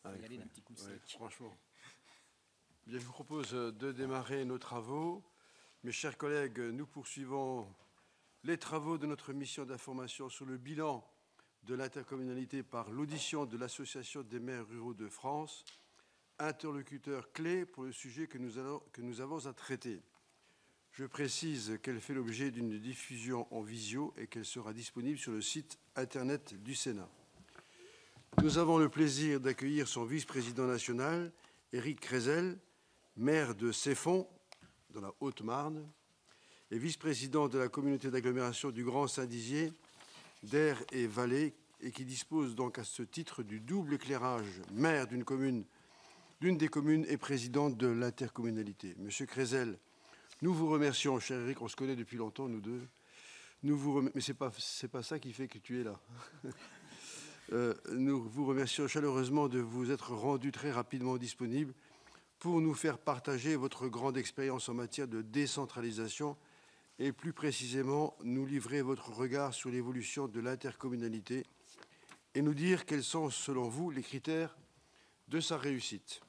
On va y aller d'un petit coup sec. Franchement. Bien, je vous propose de démarrer nos travaux. Mes chers collègues, nous poursuivons les travaux de notre mission d'information sur le bilan de l'intercommunalité par l'audition de l'Association des maires ruraux de France, interlocuteur clé pour le sujet que nous avons à traiter. Je précise qu'elle fait l'objet d'une diffusion en visio et qu'elle sera disponible sur le site Internet du Sénat. Nous avons le plaisir d'accueillir son vice-président national, Éric Crézel, maire de Ceffonds, dans la Haute-Marne, et vice-président de la communauté d'agglomération du Grand Saint-Dizier, d'Aire et Vallée, et qui dispose donc à ce titre du double éclairage maire d'une des communes et président de l'intercommunalité. Monsieur Crézel, nous vous remercions, cher Éric, on se connaît depuis longtemps, nous deux. Mais ce n'est pas ça qui fait que tu es là. Nous vous remercions chaleureusement de vous être rendu très rapidement disponible pour nous faire partager votre grande expérience en matière de décentralisation et plus précisément nous livrer votre regard sur l'évolution de l'intercommunalité et nous dire quels sont, selon vous, les critères de sa réussite.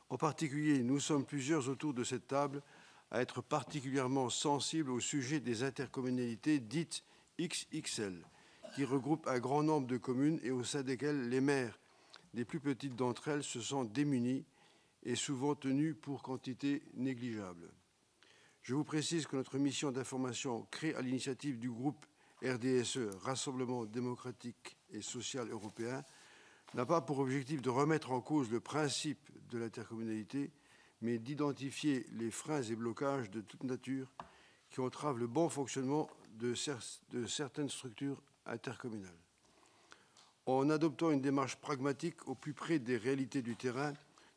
En particulier, nous sommes plusieurs autour de cette table à être particulièrement sensibles au sujet des intercommunalités dites XXL, qui regroupent un grand nombre de communes et au sein desquelles les maires des plus petites d'entre elles se sentent démunis et souvent tenus pour quantité négligeable. Je vous précise que notre mission d'information créée à l'initiative du groupe RDSE, Rassemblement démocratique et social européen, n'a pas pour objectif de remettre en cause le principe de l'intercommunalité, mais d'identifier les freins et blocages de toute nature qui entravent le bon fonctionnement de certaines structures intercommunales. En adoptant une démarche pragmatique au plus près des réalités du terrain,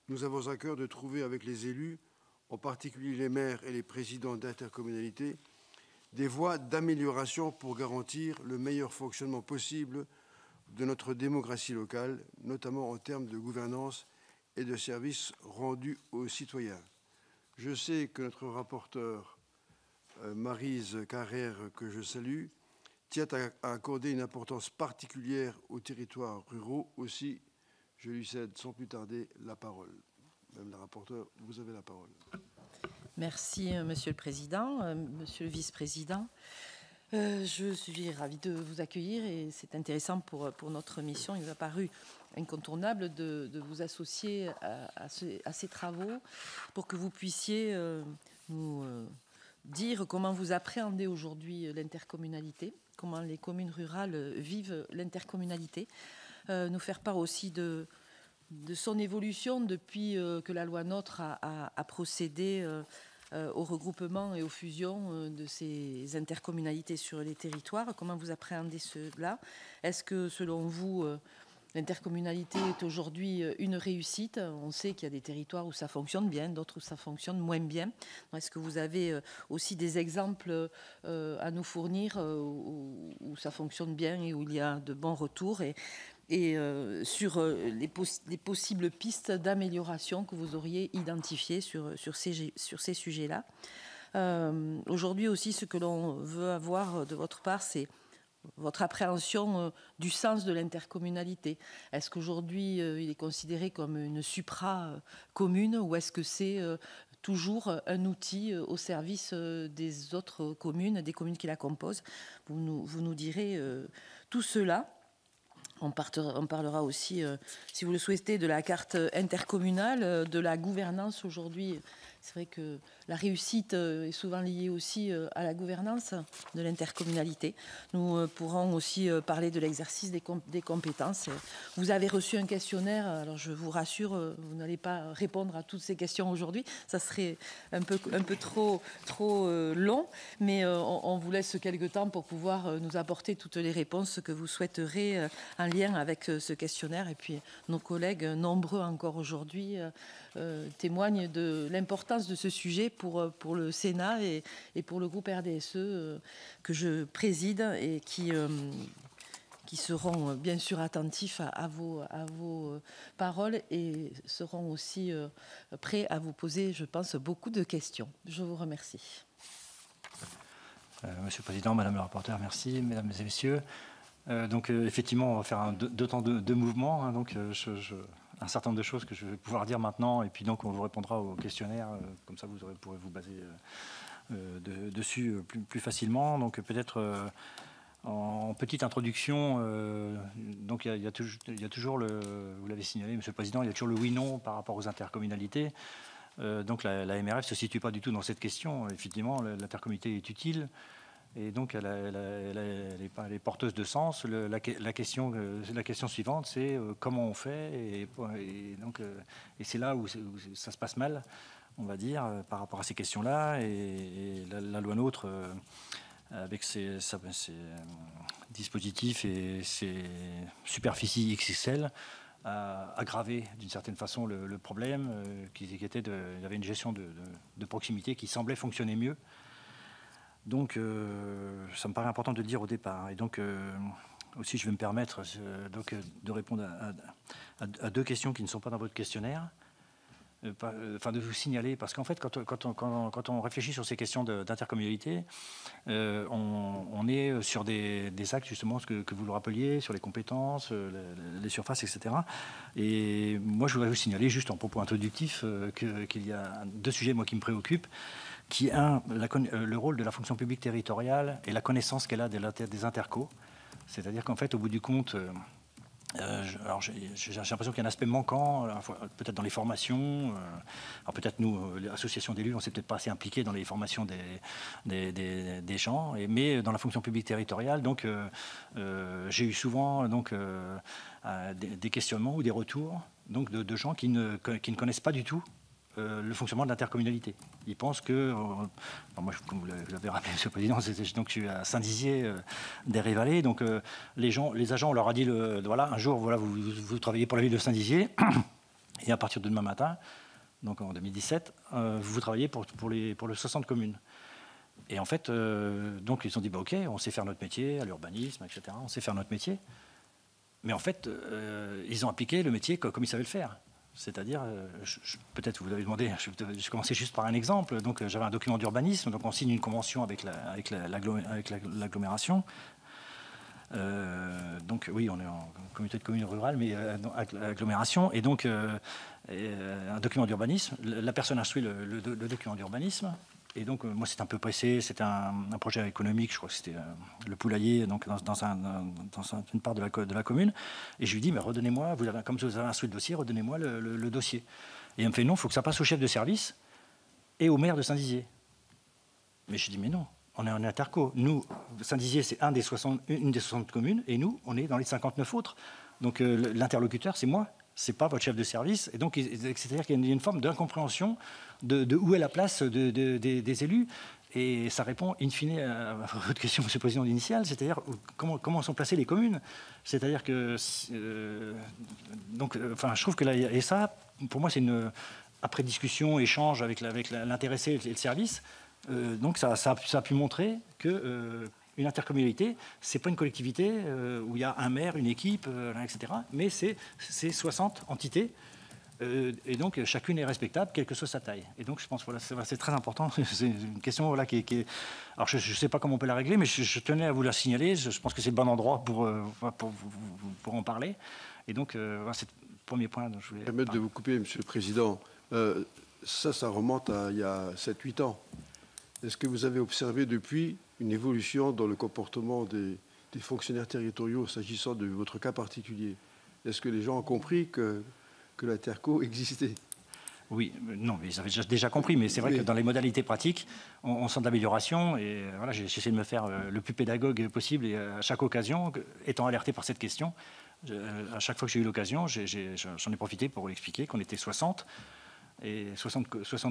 nous avons à cœur de trouver avec les élus, en particulier les maires et les présidents d'intercommunalités, des voies d'amélioration pour garantir le meilleur fonctionnement possible de notre démocratie locale, notamment en termes de gouvernance et de services rendus aux citoyens. Je sais que notre rapporteure, Maryse Carrère, que je salue, tient à accorder une importance particulière aux territoires ruraux. Aussi, je lui cède sans plus tarder la parole. Madame la rapporteure, vous avez la parole. Merci, Monsieur le Président, Monsieur le Vice-président. Je suis ravie de vous accueillir et c'est intéressant pour notre mission. Il m'a paru incontournable de vous associer à ces travaux pour que vous puissiez nous dire comment vous appréhendez aujourd'hui l'intercommunalité, comment les communes rurales vivent l'intercommunalité, nous faire part aussi de son évolution depuis que la loi NOTRe a procédé au regroupement et aux fusions de ces intercommunalités sur les territoires. Comment vous appréhendez cela? Est-ce que, selon vous, l'intercommunalité est aujourd'hui une réussite? On sait qu'il y a des territoires où ça fonctionne bien, d'autres où ça fonctionne moins bien. Est-ce que vous avez aussi des exemples à nous fournir où ça fonctionne bien et où il y a de bons retours et sur les possibles pistes d'amélioration que vous auriez identifiées sur ces sujets-là. Aujourd'hui aussi, ce que l'on veut avoir de votre part, c'est votre appréhension du sens de l'intercommunalité. Est-ce qu'aujourd'hui, il est considéré comme une supra-commune ou est-ce que c'est toujours un outil au service des autres communes, des communes qui la composent? Vous nous direz tout cela. On parlera aussi, si vous le souhaitez, de la carte intercommunale, de la gouvernance aujourd'hui. C'est vrai que la réussite est souvent liée aussi à la gouvernance de l'intercommunalité. Nous pourrons aussi parler de l'exercice des compétences. Vous avez reçu un questionnaire, alors je vous rassure, vous n'allez pas répondre à toutes ces questions aujourd'hui. Ça serait un peu trop long, mais on vous laisse quelques temps pour pouvoir nous apporter toutes les réponses que vous souhaiterez en lien avec ce questionnaire. Et puis nos collègues, nombreux encore aujourd'hui, témoignent de l'importance de ce sujet pour le Sénat et pour le groupe RDSE que je préside et qui seront bien sûr attentifs à vos paroles et seront aussi prêts à vous poser, je pense, beaucoup de questions. Je vous remercie. Monsieur le Président, Madame la rapporteure, merci. Mesdames et Messieurs, donc effectivement, on va faire deux temps de mouvement. Hein, donc un certain nombre de choses que je vais pouvoir dire maintenant, et puis donc on vous répondra au questionnaire, comme ça vous pourrez vous baser dessus plus facilement. Donc peut-être en petite introduction, donc il y a toujours vous l'avez signalé, Monsieur le Président, il y a toujours le oui-non par rapport aux intercommunalités. Donc la MRF ne se situe pas du tout dans cette question. Effectivement, l'intercommunalité est utile. Et donc, elle est porteuse de sens. La question suivante, c'est comment on fait. Et c'est là où ça se passe mal, on va dire, par rapport à ces questions-là. Et la loi NOTRe, avec ses dispositifs et ses superficies XXL, a aggravé d'une certaine façon le problème, il y avait une gestion de proximité qui semblait fonctionner mieux. Donc, ça me paraît important de le dire au départ. Et donc, aussi, je vais me permettre de répondre à deux questions qui ne sont pas dans votre questionnaire. De vous signaler, parce qu'en fait, quand on réfléchit sur ces questions d'intercommunalité, on est sur des axes, justement, que vous le rappeliez, sur les compétences, les surfaces, etc. Et moi, je voudrais vous signaler, juste en propos introductif, qu'il y a deux sujets, moi, qui me préoccupent, qui est le rôle de la fonction publique territoriale et la connaissance qu'elle a des intercos. C'est-à-dire qu'en fait, au bout du compte, j'ai l'impression qu'il y a un aspect manquant, peut-être dans les formations. Alors peut-être nous, l'association d'élus, on ne s'est peut-être pas assez impliqués dans les formations des gens, mais dans la fonction publique territoriale, donc j'ai eu souvent des questionnements ou des retours de gens qui ne connaissent pas du tout le fonctionnement de l'intercommunalité. Ils pensent que, moi, comme vous l'avez rappelé, Monsieur le Président, donc je suis à Saint-Dizier des Révallées. Donc les agents, on leur a dit, voilà, un jour, voilà, vous travaillez pour la ville de Saint-Dizier, et à partir de demain matin, donc en 2017, vous travaillez pour le 60 communes. Et en fait, donc ils ont dit, bah, ok, on sait faire notre métier, à l'urbanisme, etc. On sait faire notre métier. Mais en fait, ils ont appliqué le métier comme ils savaient le faire. C'est-à-dire, peut-être vous l'avez demandé, je commençais juste par un exemple. Donc, j'avais un document d'urbanisme, donc on signe une convention avec l'agglomération. Donc, oui, on est en communauté de communes rurales, mais agglomération. Et donc, un document d'urbanisme. La personne instruit le document d'urbanisme. Et donc, moi, c'était un peu pressé. C'était un projet économique, je crois que c'était le poulailler, donc dans une part de la commune. Et je lui dis, mais redonnez-moi, comme vous avez instruit le dossier, redonnez-moi le dossier. Et il me fait, non, il faut que ça passe au chef de service et au maire de Saint-Dizier. Mais je dis, mais non, on est en interco. Nous, Saint-Dizier, c'est une des 60 communes, et nous, on est dans les 59 autres. Donc, l'interlocuteur, c'est moi. C'est pas votre chef de service. Et donc, c'est-à-dire qu'il y a une forme d'incompréhension de où est la place des élus. Et ça répond, in fine, à votre question, Monsieur le Président, initiale, c'est-à-dire comment sont placées les communes. C'est-à-dire que... je trouve que là, et ça, pour moi, c'est après discussion, échange avec l'intéressé et le service, donc ça a pu montrer que... une intercommunalité, ce n'est pas une collectivité où il y a un maire, une équipe, etc. Mais c'est 60 entités. Et donc, chacune est respectable, quelle que soit sa taille. Et donc, je pense que voilà, c'est très important. C'est une question voilà, qui est... Alors, je ne sais pas comment on peut la régler, mais je tenais à vous la signaler. Je pense que c'est le bon endroit pour en parler. Et donc, voilà, c'est le premier point dont je voulais... Permettre de vous couper, Monsieur le Président. Ça remonte à il y a 7-8 ans. Est-ce que vous avez observé depuis une évolution dans le comportement des fonctionnaires territoriaux s'agissant de votre cas particulier? Est-ce que les gens ont compris que l'interco existait? Oui, non, mais ils avaient déjà compris, mais c'est vrai que dans les modalités pratiques, on sent de l'amélioration. Et voilà, j'ai essayé de me faire le plus pédagogue possible, et à chaque occasion, étant alerté par cette question, à chaque fois que j'ai eu l'occasion, j'en ai profité pour expliquer qu'on était 60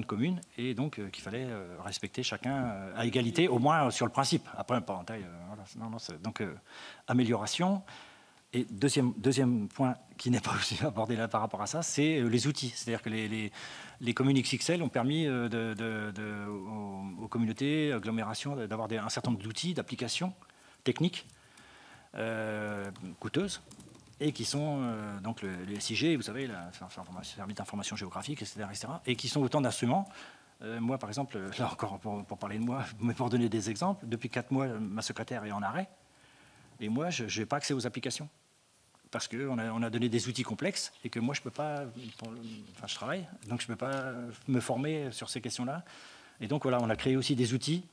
communes, et donc qu'il fallait respecter chacun à égalité, au moins sur le principe. Après, pas en taille. Voilà. Donc, amélioration. Et deuxième point qui n'est pas aussi abordé là par rapport à ça, c'est les outils. C'est-à-dire que les communes XXL ont permis aux communautés, agglomérations, d'avoir un certain nombre d'outils, d'applications techniques coûteuses, et qui sont donc le SIG, vous savez, le service d'information géographique, etc., et qui sont autant d'instruments. Moi, par exemple, là encore pour parler de moi, mais pour donner des exemples, depuis 4 mois, ma secrétaire est en arrêt, et moi, je n'ai pas accès aux applications. parce qu'on a donné des outils complexes et que moi, je peux pas... Enfin, je travaille, donc je ne peux pas me former sur ces questions-là. Et donc, voilà, on a créé aussi des outils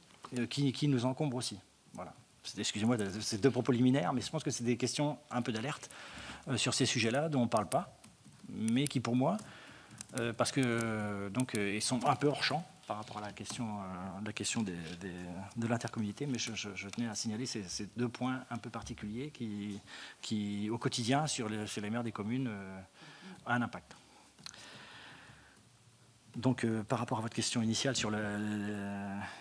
qui nous encombrent aussi. Voilà. Excusez-moi de ces 2 propos liminaires, mais je pense que c'est des questions un peu d'alerte sur ces sujets-là dont on ne parle pas, mais qui, pour moi, parce que donc ils sont un peu hors champ par rapport à la question de l'intercommunalité, mais je tenais à signaler ces 2 points un peu particuliers qui au quotidien, sur les maires des communes, a un impact. Donc, par rapport à votre question initiale sur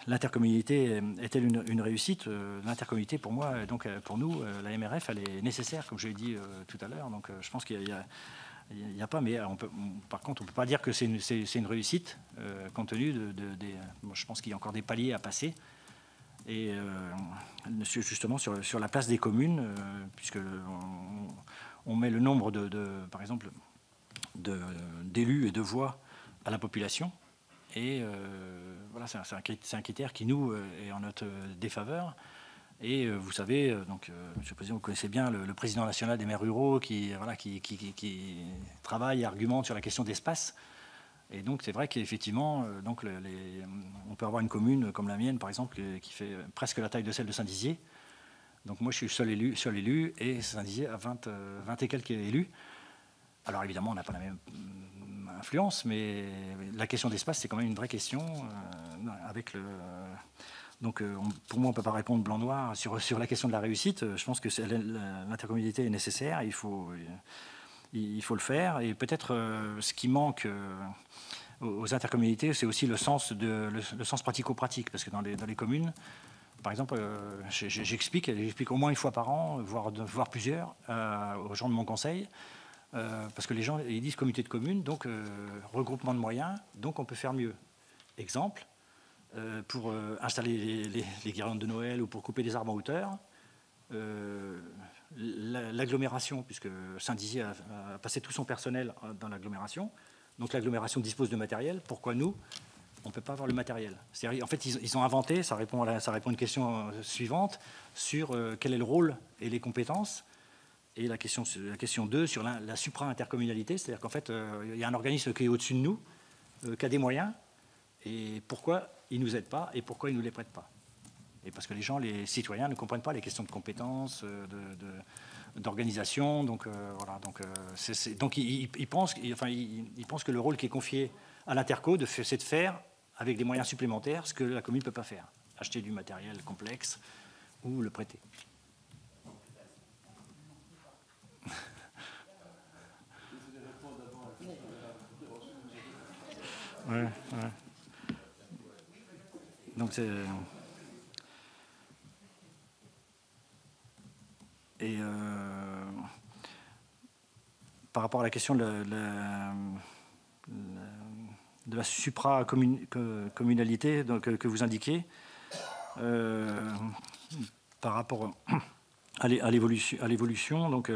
l'intercommunalité, est-elle une réussite? L'intercommunalité, pour moi, donc pour nous, la MRF, elle est nécessaire, comme je l'ai dit tout à l'heure. Donc, je pense qu'il n'y a pas, mais par contre, on ne peut pas dire que c'est une réussite, compte tenu je pense qu'il y a encore des paliers à passer. Et justement, sur la place des communes, puisque on met le nombre par exemple, d'élus et de voix à la population. Et voilà, c'est un critère qui, nous, est en notre défaveur. Et vous savez, donc, Monsieur le Président, vous connaissez bien le président national des maires ruraux qui travaille et argumente sur la question d'espace. Et donc, c'est vrai qu'effectivement, on peut avoir une commune comme la mienne, par exemple, qui fait presque la taille de celle de Saint-Dizier. Donc, moi, je suis seul élu et Saint-Dizier a 20 et quelques élus. Alors, évidemment, on n'a pas la même influence, mais la question d'espace, c'est quand même une vraie question. Donc, pour moi, on ne peut pas répondre blanc-noir sur la question de la réussite. Je pense que l'intercommunalité est nécessaire, il faut le faire. Et peut-être ce qui manque aux intercommunalités, c'est aussi le sens pratico-pratique. Parce que dans les communes, par exemple, j'explique au moins une fois par an, voire plusieurs, aux gens de mon conseil. Parce que les gens, ils disent comité de communes, donc regroupement de moyens, donc on peut faire mieux. Exemple, pour installer les guirlandes de Noël ou pour couper des arbres en hauteur, l'agglomération, puisque Saint-Dizier a passé tout son personnel dans l'agglomération, donc l'agglomération dispose de matériel, pourquoi nous, on ne peut pas avoir le matériel? En fait, ils ont inventé, ça répond à une question suivante, sur quel est le rôle et les compétences. Et la question 2 sur la supra-intercommunalité, c'est-à-dire qu'en fait, il y a un organisme qui est au-dessus de nous, qui a des moyens, et pourquoi il ne nous aide pas, et pourquoi il ne nous les prête pas. Et parce que les citoyens ne comprennent pas les questions de compétences, d'organisation, donc voilà. Donc ils pensent que le rôle qui est confié à l'interco, c'est de faire, avec des moyens supplémentaires, ce que la commune ne peut pas faire. Acheter du matériel complexe ou le prêter. Ouais. Donc c'est... Et par rapport à la question de la supra-communalité que vous indiquez, par rapport à l'évolution, donc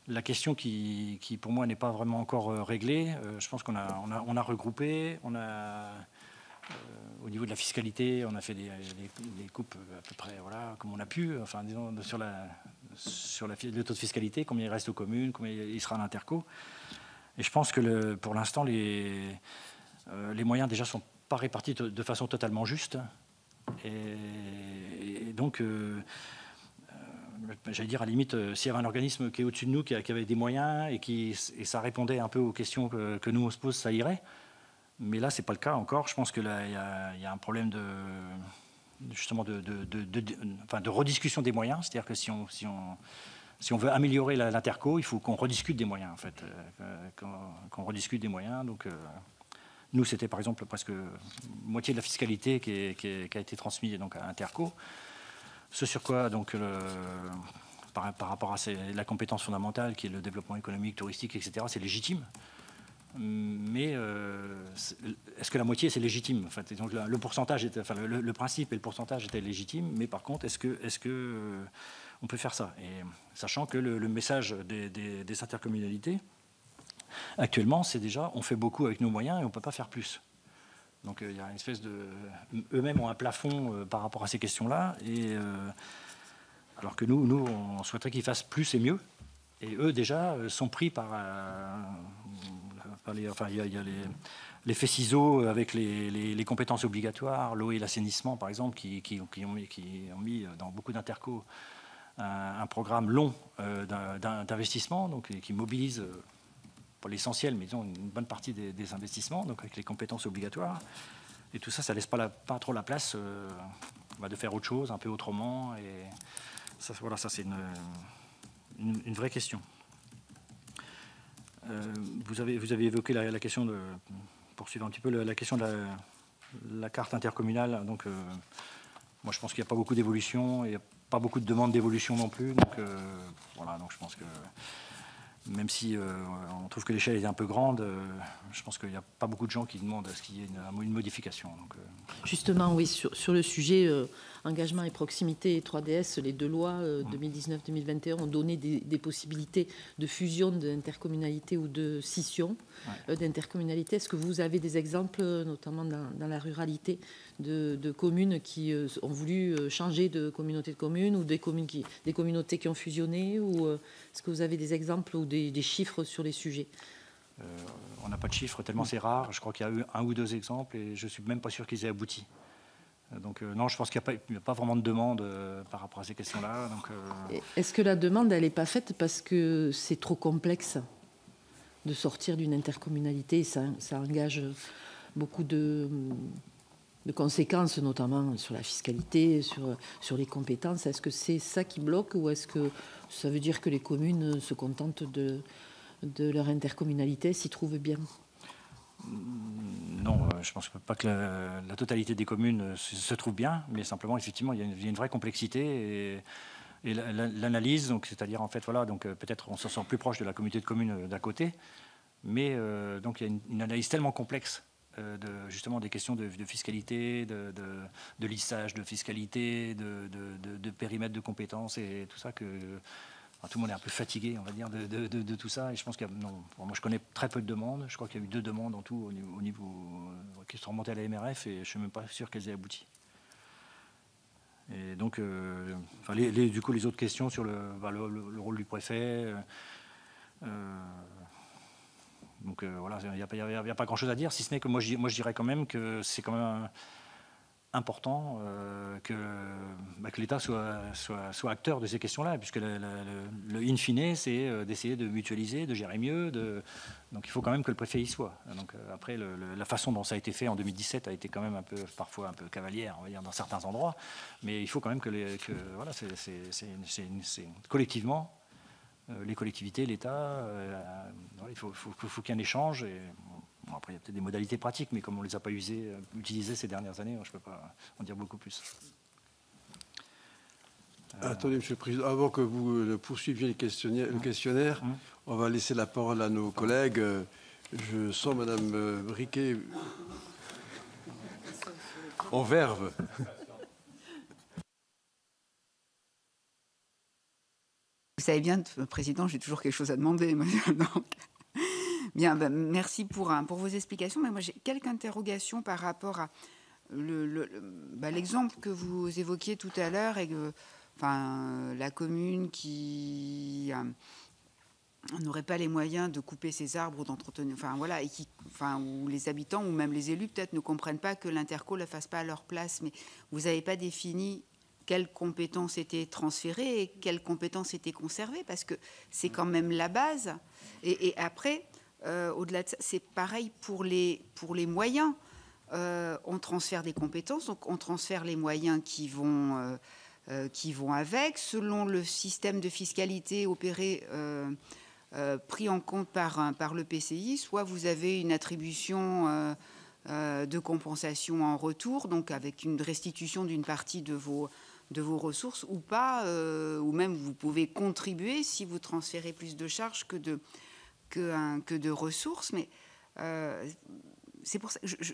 la question qui, pour moi, n'est pas vraiment encore réglée, je pense qu'on a regroupé, au niveau de la fiscalité, on a fait des coupes à peu près, voilà, comme on a pu, enfin, disons, sur le taux de fiscalité, combien il reste aux communes, combien il sera à l'interco. Et je pense que pour l'instant, les moyens déjà ne sont pas répartis de façon totalement juste. Et donc, j'allais dire, à la limite, s'il y avait un organisme qui est au-dessus de nous, qui avait des moyens et ça répondait un peu aux questions que nous on se pose, ça irait. Mais là, ce n'est pas le cas encore. Je pense que là, il y a un problème de rediscussion des moyens. C'est-à-dire que si on veut améliorer l'interco, il faut qu'on rediscute des moyens, en fait. Qu'on rediscute des moyens. Donc, nous, c'était par exemple presque moitié de la fiscalité qui a été transmise donc, à l'interco. Ce sur quoi, donc, par rapport à la compétence fondamentale, qui est le développement économique, touristique, etc., c'est légitime. Mais est-ce que la moitié c'est légitime? En fait, donc le pourcentage, le principe et le pourcentage étaient légitimes, mais par contre, est-ce que on peut faire ça? Et sachant que le message des intercommunalités actuellement, c'est déjà on fait beaucoup avec nos moyens et on ne peut pas faire plus. Donc il y a une espèce eux-mêmes ont un plafond par rapport à ces questions-là, et alors que nous on souhaiterait qu'ils fassent plus et mieux. Et eux, déjà, sont pris par les... Enfin, il y a l'effet ciseaux avec les compétences obligatoires, l'eau et l'assainissement, par exemple, qui ont mis dans beaucoup d'intercos un programme long d'investissement, donc qui mobilise, pas l'essentiel, mais disons une bonne partie des investissements, donc avec les compétences obligatoires. Et tout ça, ça ne laisse pas trop la place de faire autre chose, un peu autrement. Et ça, voilà, ça c'est une vraie question. Vous avez évoqué la question de... Poursuivre un petit peu la question de la carte intercommunale. Donc, moi, je pense qu'il n'y a pas beaucoup d'évolution, il n'y a pas beaucoup de demandes d'évolution non plus. Donc, voilà, donc je pense que même si on trouve que l'échelle est un peu grande, je pense qu'il n'y a pas beaucoup de gens qui demandent à ce qu'il y ait une modification. Donc, justement, oui, sur le sujet engagement et proximité et 3DS, les deux lois 2019-2021 ont donné des possibilités de fusion d'intercommunalité ou de scission d'intercommunalité. Est-ce que vous avez des exemples, notamment dans la ruralité, de communes qui ont voulu changer de communauté de communes ou des communautés qui ont fusionné, ou est-ce que vous avez des exemples ou des chiffres sur les sujets? On n'a pas de chiffres, tellement c'est rare. Je crois qu'il y a eu 1 ou 2 exemples et je ne suis même pas sûr qu'ils aient abouti. Donc non, je pense qu'il n'y a pas vraiment de demande par rapport à ces questions-là. Est-ce que la demande, elle n'est pas faite parce que c'est trop complexe de sortir d'une intercommunalité? Ça engage beaucoup de conséquences, notamment sur la fiscalité, sur les compétences. Est-ce que c'est ça qui bloque, ou est-ce que ça veut dire que les communes se contentent de leur intercommunalité, s'y trouvent bien? Non, je ne pense pas que la totalité des communes se trouve bien, mais simplement, effectivement, il y a une vraie complexité et l'analyse, donc c'est-à-dire en fait, voilà, donc peut-être on se sent plus proche de la communauté de communes d'à côté, mais donc il y a une analyse tellement complexe justement des questions de fiscalité, de lissage de fiscalité, de périmètre de compétences et tout ça que tout le monde est un peu fatigué, on va dire, de tout ça. Et je pense qu'il y a, non, moi je connais très peu de demandes. Je crois qu'il y a eu 2 demandes en tout au niveau qui sont remontées à la MRF et je ne suis même pas sûr qu'elles aient abouti. Et donc, du coup, les autres questions sur le rôle du préfet. Donc voilà, il n'y a pas grand-chose à dire, si ce n'est que moi je dirais quand même que c'est quand même important que l'État soit acteur de ces questions-là, puisque le in fine, c'est d'essayer de mutualiser, de gérer mieux. Donc il faut quand même que le préfet y soit. Donc, après, la façon dont ça a été fait en 2017 a été quand même parfois un peu cavalière, on va dire, dans certains endroits. Mais il faut quand même voilà, c'est collectivement, les collectivités, l'État, il faut qu'il y ait un échange. Et, bon, après, il y a peut-être des modalités pratiques, mais comme on ne les a pas utilisées ces dernières années, je ne peux pas en dire beaucoup plus. Attendez, Monsieur le Président, avant que vous ne poursuiviez le questionnaire, on va laisser la parole à nos collègues. Je sens Madame Briquet en verve. Vous savez bien, Président, j'ai toujours quelque chose à demander. Donc, bien, merci pour vos explications. Mais moi, j'ai quelques interrogations par rapport à l'exemple que vous évoquiez tout à l'heure, et que la commune qui n'aurait pas les moyens de couper ses arbres ou d'entretenir, voilà, et où les habitants ou même les élus peut-être ne comprennent pas que l'interco ne la fasse pas à leur place. Mais vous n'avez pas défini quelles compétences étaient transférées et quelles compétences étaient conservées, parce que c'est quand même la base. Et après, au-delà de ça, c'est pareil pour les moyens. On transfère des compétences, donc on transfère les moyens qui vont avec, selon le système de fiscalité opéré, pris en compte par le PCI. Soit vous avez une attribution de compensation en retour, donc avec une restitution d'une partie de vos ressources, ou pas, ou même vous pouvez contribuer si vous transférez plus de charges que de ressources. Mais c'est pour ça que je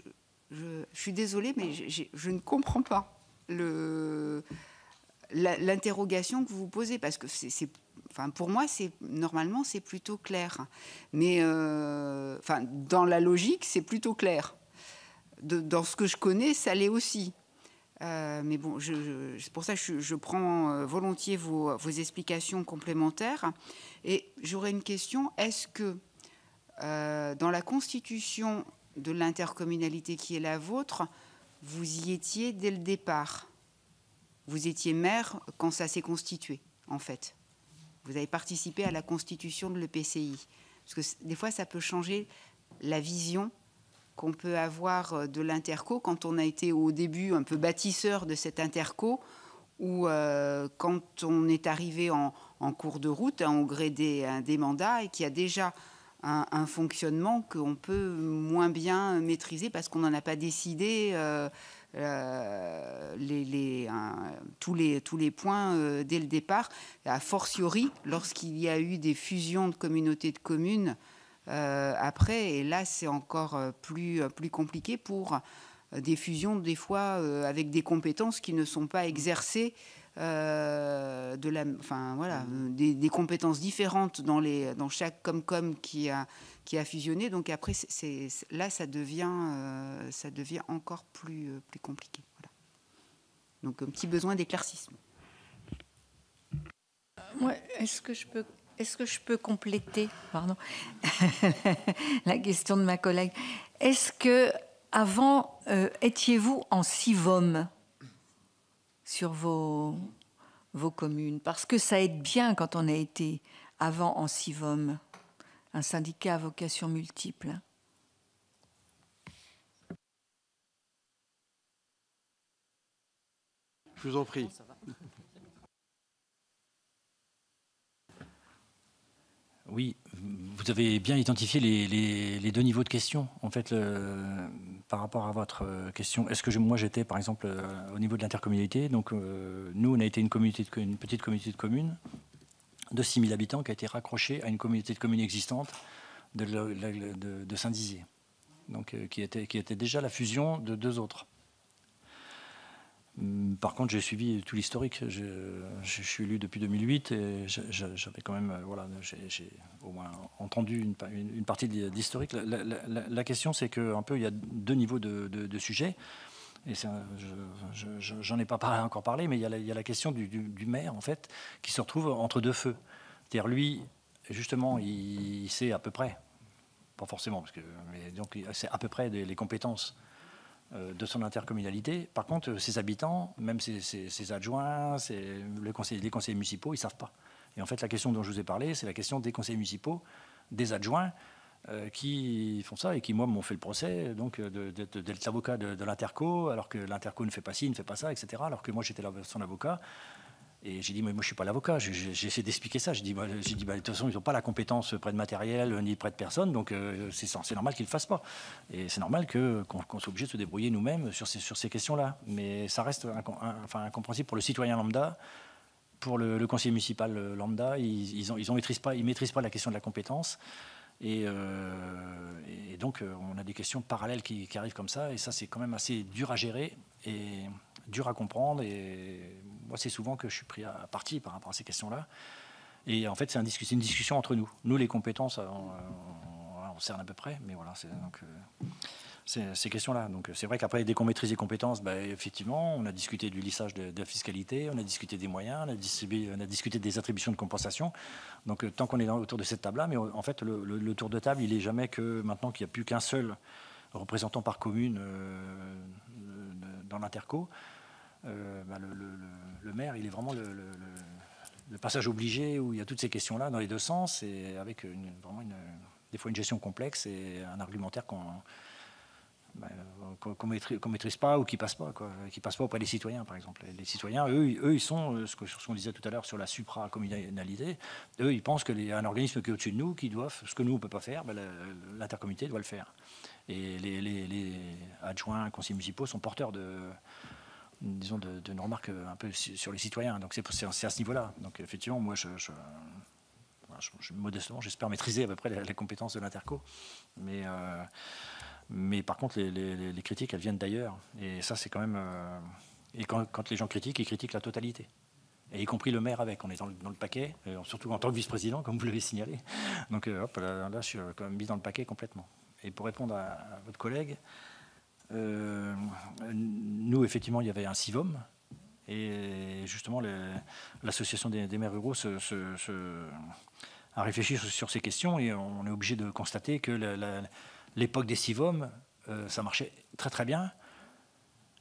suis désolée, mais je ne comprends pas l'interrogation que vous posez, parce que pour moi, normalement, c'est plutôt clair. Mais dans la logique, c'est plutôt clair. Dans ce que je connais, ça l'est aussi. Mais bon, c'est pour ça que je prends volontiers vos explications complémentaires. Et j'aurais une question. Est-ce que dans la constitution de l'intercommunalité qui est la vôtre, vous y étiez dès le départ? Vous étiez maire quand ça s'est constitué, en fait. Vous avez participé à la constitution de l'EPCI. Parce que des fois, ça peut changer la vision qu'on peut avoir de l'interco quand on a été au début un peu bâtisseur de cette interco, ou quand on est arrivé en cours de route, au gré des mandats, et qu'il y a déjà un fonctionnement qu'on peut moins bien maîtriser parce qu'on n'en a pas décidé tous les points dès le départ, a fortiori lorsqu'il y a eu des fusions de communautés de communes après, et là c'est encore plus compliqué pour des fusions des fois avec des compétences qui ne sont pas exercées des compétences différentes dans chaque Comcom qui a fusionné. Donc après, là, ça devient encore plus compliqué. Voilà. Donc un petit besoin d'éclaircissement. Ouais, est-ce que je peux compléter, pardon, la question de ma collègue? Est-ce que avant étiez-vous en SIVOM sur vos communes? Parce que ça aide bien quand on a été avant en SIVOM, un syndicat à vocation multiple. Je vous en prie. Oui, vous avez bien identifié les deux niveaux de questions. En fait, par rapport à votre question, est-ce que moi j'étais par exemple au niveau de l'intercommunalité? Donc nous, on a été une petite communauté de communes de 6 000 habitants qui a été raccrochée à une communauté de communes existante de Saint-Dizier, donc qui était déjà la fusion de 2 autres. Par contre, j'ai suivi tout l'historique. Je suis élu depuis 2008 et j'avais quand même, j'ai au moins entendu une partie de l'historique. La question, c'est qu'un peu, il y a 2 niveaux de sujets. Et j'en ai pas encore parlé, mais il y a la question du maire, en fait, qui se retrouve entre 2 feux. C'est-à-dire, lui, justement, il sait à peu près, pas forcément, mais donc c'est à peu près les compétences de son intercommunalité. Par contre, ses habitants, même ses adjoints, les conseillers municipaux, ils ne savent pas. Et en fait, la question dont je vous ai parlé, c'est la question des conseillers municipaux, des adjoints, qui font ça et qui, moi, m'ont fait le procès donc d'être l'avocat de l'interco, alors que l'interco ne fait pas ci, ne fait pas ça, etc. Alors que moi, j'étais son avocat. Et j'ai dit, mais moi, je ne suis pas l'avocat. J'ai essayé d'expliquer ça. J'ai dit, de toute façon, ils n'ont pas la compétence près de matériel, ni près de personne, donc c'est normal qu'ils ne le fassent pas. Et c'est normal qu'on soit obligé de se débrouiller nous-mêmes sur ces questions-là. Mais ça reste incompréhensible pour le citoyen lambda, pour le conseiller municipal lambda. Ils ne maîtrisent pas la question de la compétence. Et donc, on a des questions parallèles qui arrivent comme ça. Et ça, c'est quand même assez dur à gérer et dur à comprendre. Et moi, c'est souvent que je suis pris à partie par rapport à ces questions-là. Et en fait, c'est une discussion entre nous. Nous, les compétences, on cerne à peu près. Mais voilà, c'est ces questions-là. Donc, c'est vrai qu'après, dès qu'on maîtrise les compétences, effectivement, on a discuté du lissage de la fiscalité, on a discuté des moyens, on a discuté des attributions de compensation. Donc, tant qu'on est autour de cette table-là, mais en fait, le tour de table, il n'est jamais que maintenant qu'il n'y a plus qu'un seul représentant par commune dans l'interco. Le maire, il est vraiment le passage obligé où il y a toutes ces questions-là dans les 2 sens, et avec des fois une gestion complexe et un argumentaire qu'on maîtrise pas ou qui passe pas auprès des citoyens, par exemple. Et les citoyens, eux ils sont ce qu'on disait tout à l'heure sur la supracommunalité. Eux, ils pensent qu'il y a un organisme qui est au-dessus de nous, qui doit ce que nous on peut pas faire, l'intercommunauté doit le faire. Et les adjoints, conseillers municipaux sont porteurs de remarques un peu sur les citoyens. Donc c'est à ce niveau-là. Donc effectivement, moi, modestement, j'espère maîtriser à peu près les compétences de l'interco. Mais par contre, les critiques, elles viennent d'ailleurs. Et ça, c'est quand même... Et quand les gens critiquent, ils critiquent la totalité. Et y compris le maire avec. On est dans le paquet, surtout en tant que vice-président, comme vous l'avez signalé. Donc là, je suis quand même mis dans le paquet complètement. Et pour répondre à votre collègue, nous, effectivement, il y avait un CIVOM. Et justement, l'association des maires ruraux a réfléchi sur ces questions et on est obligé de constater que l'époque des CIVOM, ça marchait très très bien.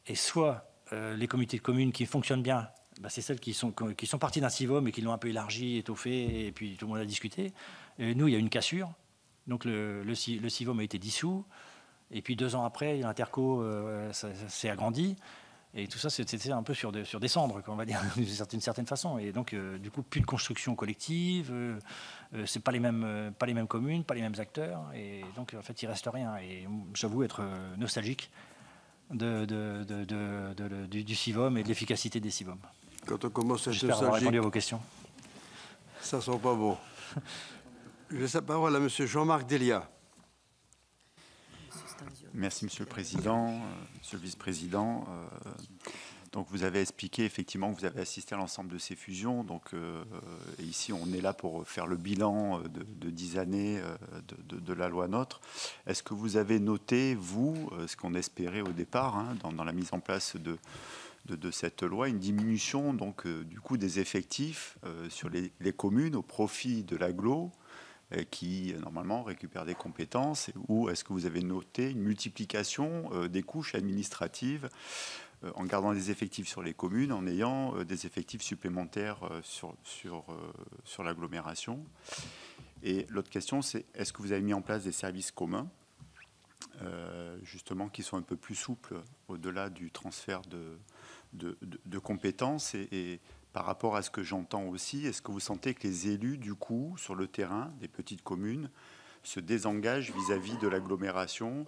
Et soit les communautés de communes qui fonctionnent bien, c'est celles qui sont parties d'un CIVOM et qui l'ont un peu élargi, étoffé, et puis tout le monde a discuté. Et nous, il y a une cassure. Donc le CIVOM a été dissous. Et puis 2 ans après, l'Interco s'est agrandi. Et tout ça, c'était un peu sur des cendres, on va dire, d'une certaine façon. Et donc, du coup, plus de construction collective, c'est pas les mêmes communes, pas les mêmes acteurs. Et donc, en fait, il reste rien. Et j'avoue être nostalgique du CIVOM et de l'efficacité des CIVOM. Quand on commence à être J'espère avoir nostalgique, répondu à vos questions. ça sent pas bon. Je laisse la parole à monsieur Jean-Marc Delia. Merci, Monsieur le Président, Monsieur le Vice-président. Donc, vous avez expliqué effectivement que vous avez assisté à l'ensemble de ces fusions. Donc, ici, on est là pour faire le bilan de 10 années de la loi NOTRe. Est-ce que vous avez noté, vous, ce qu'on espérait au départ, hein, dans la mise en place de cette loi, une diminution donc, du coup des effectifs sur les communes au profit de l'agglo qui, normalement, récupère des compétences, ou est-ce que vous avez noté une multiplication des couches administratives en gardant des effectifs sur les communes, en ayant des effectifs supplémentaires sur l'agglomération? Et l'autre question, c'est est-ce que vous avez mis en place des services communs, justement, qui sont un peu plus souples au-delà du transfert de compétences et par rapport à ce que j'entends aussi, est-ce que vous sentez que les élus, du coup, sur le terrain des petites communes, se désengagent vis-à-vis de l'agglomération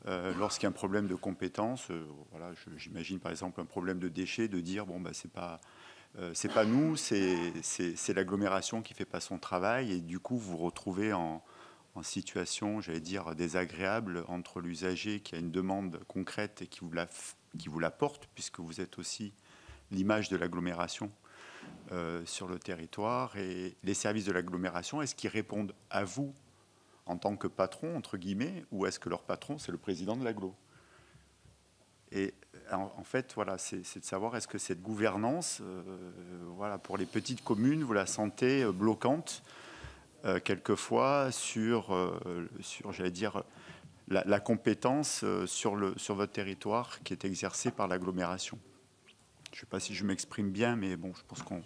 lorsqu'il y a un problème de compétences? Voilà, j'imagine par exemple un problème de déchets, de dire bon, c'est pas nous, c'est l'agglomération qui fait pas son travail, et du coup vous vous retrouvez en situation, j'allais dire, désagréable entre l'usager qui a une demande concrète et qui vous la porte, puisque vous êtes aussi l'image de l'agglomération sur le territoire, et les services de l'agglomération, est-ce qu'ils répondent à vous en tant que patron, entre guillemets, ou est-ce que leur patron, c'est le président de l'agglo? Et en fait, voilà, c'est de savoir, est-ce que cette gouvernance, voilà, pour les petites communes, vous la sentez bloquante, quelquefois, sur j'allais dire, la compétence sur votre territoire qui est exercée par l'agglomération? Je ne sais pas si je m'exprime bien, mais bon, je pense qu'on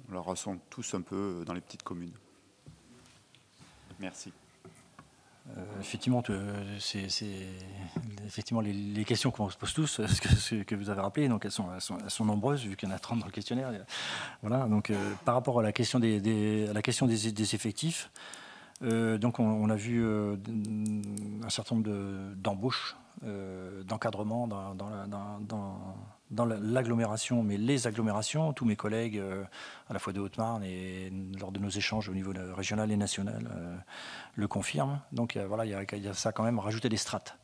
la ressent tous un peu dans les petites communes. Merci. Effectivement, c'est effectivement les questions qu'on se pose tous, ce que vous avez rappelé, donc elles sont nombreuses, vu qu'il y en a 30 dans le questionnaire. Voilà, donc par rapport à la question des effectifs, donc on a vu un certain nombre d'embauches, d'encadrement dans l'agglomération, mais les agglomérations, tous mes collègues, à la fois de Haute-Marne et lors de nos échanges au niveau régional et national, le confirment. Donc voilà, il y a ça quand même, rajouter des strates.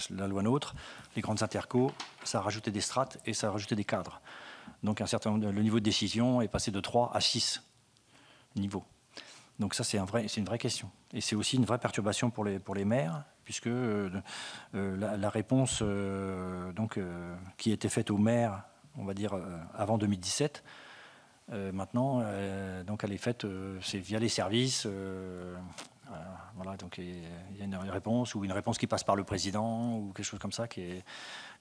La loi NOTRe, les grandes intercos, ça a rajouté des strates et ça a rajouté des cadres. Donc le niveau de décision est passé de 3 à 6 niveaux. Donc ça, c'est une vraie question. Et c'est aussi une vraie perturbation pour les maires, puisque la réponse qui était faite aux maires, on va dire, avant 2017, maintenant, donc elle est faite, c'est via les services. Voilà, donc il y a une réponse, ou une réponse qui passe par le président, ou quelque chose comme ça, qui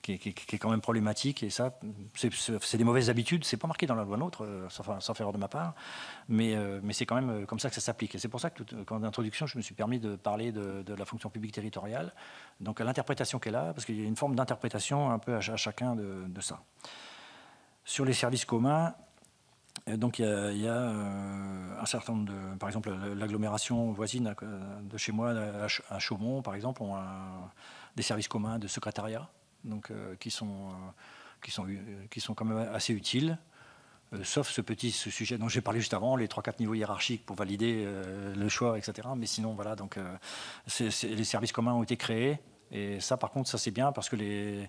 est quand même problématique. Et ça, c'est des mauvaises habitudes. C'est pas marqué dans la loi NOTRe, sans faire de ma part, mais c'est quand même comme ça que ça s'applique. Et c'est pour ça que, en introduction, je me suis permis de parler de la fonction publique territoriale, donc à l'interprétation qu'elle a, parce qu'il y a une forme d'interprétation un peu à chacun de ça. Sur les services communs, donc il y a un certain nombre de... Par exemple, l'agglomération voisine de chez moi, à Chaumont, par exemple, ont des services communs de secrétariat, donc, qui sont quand même assez utiles, sauf ce sujet dont j'ai parlé juste avant, les 3-4 niveaux hiérarchiques pour valider le choix, etc. Mais sinon, voilà, donc les services communs ont été créés, et ça, par contre, ça c'est bien, parce que les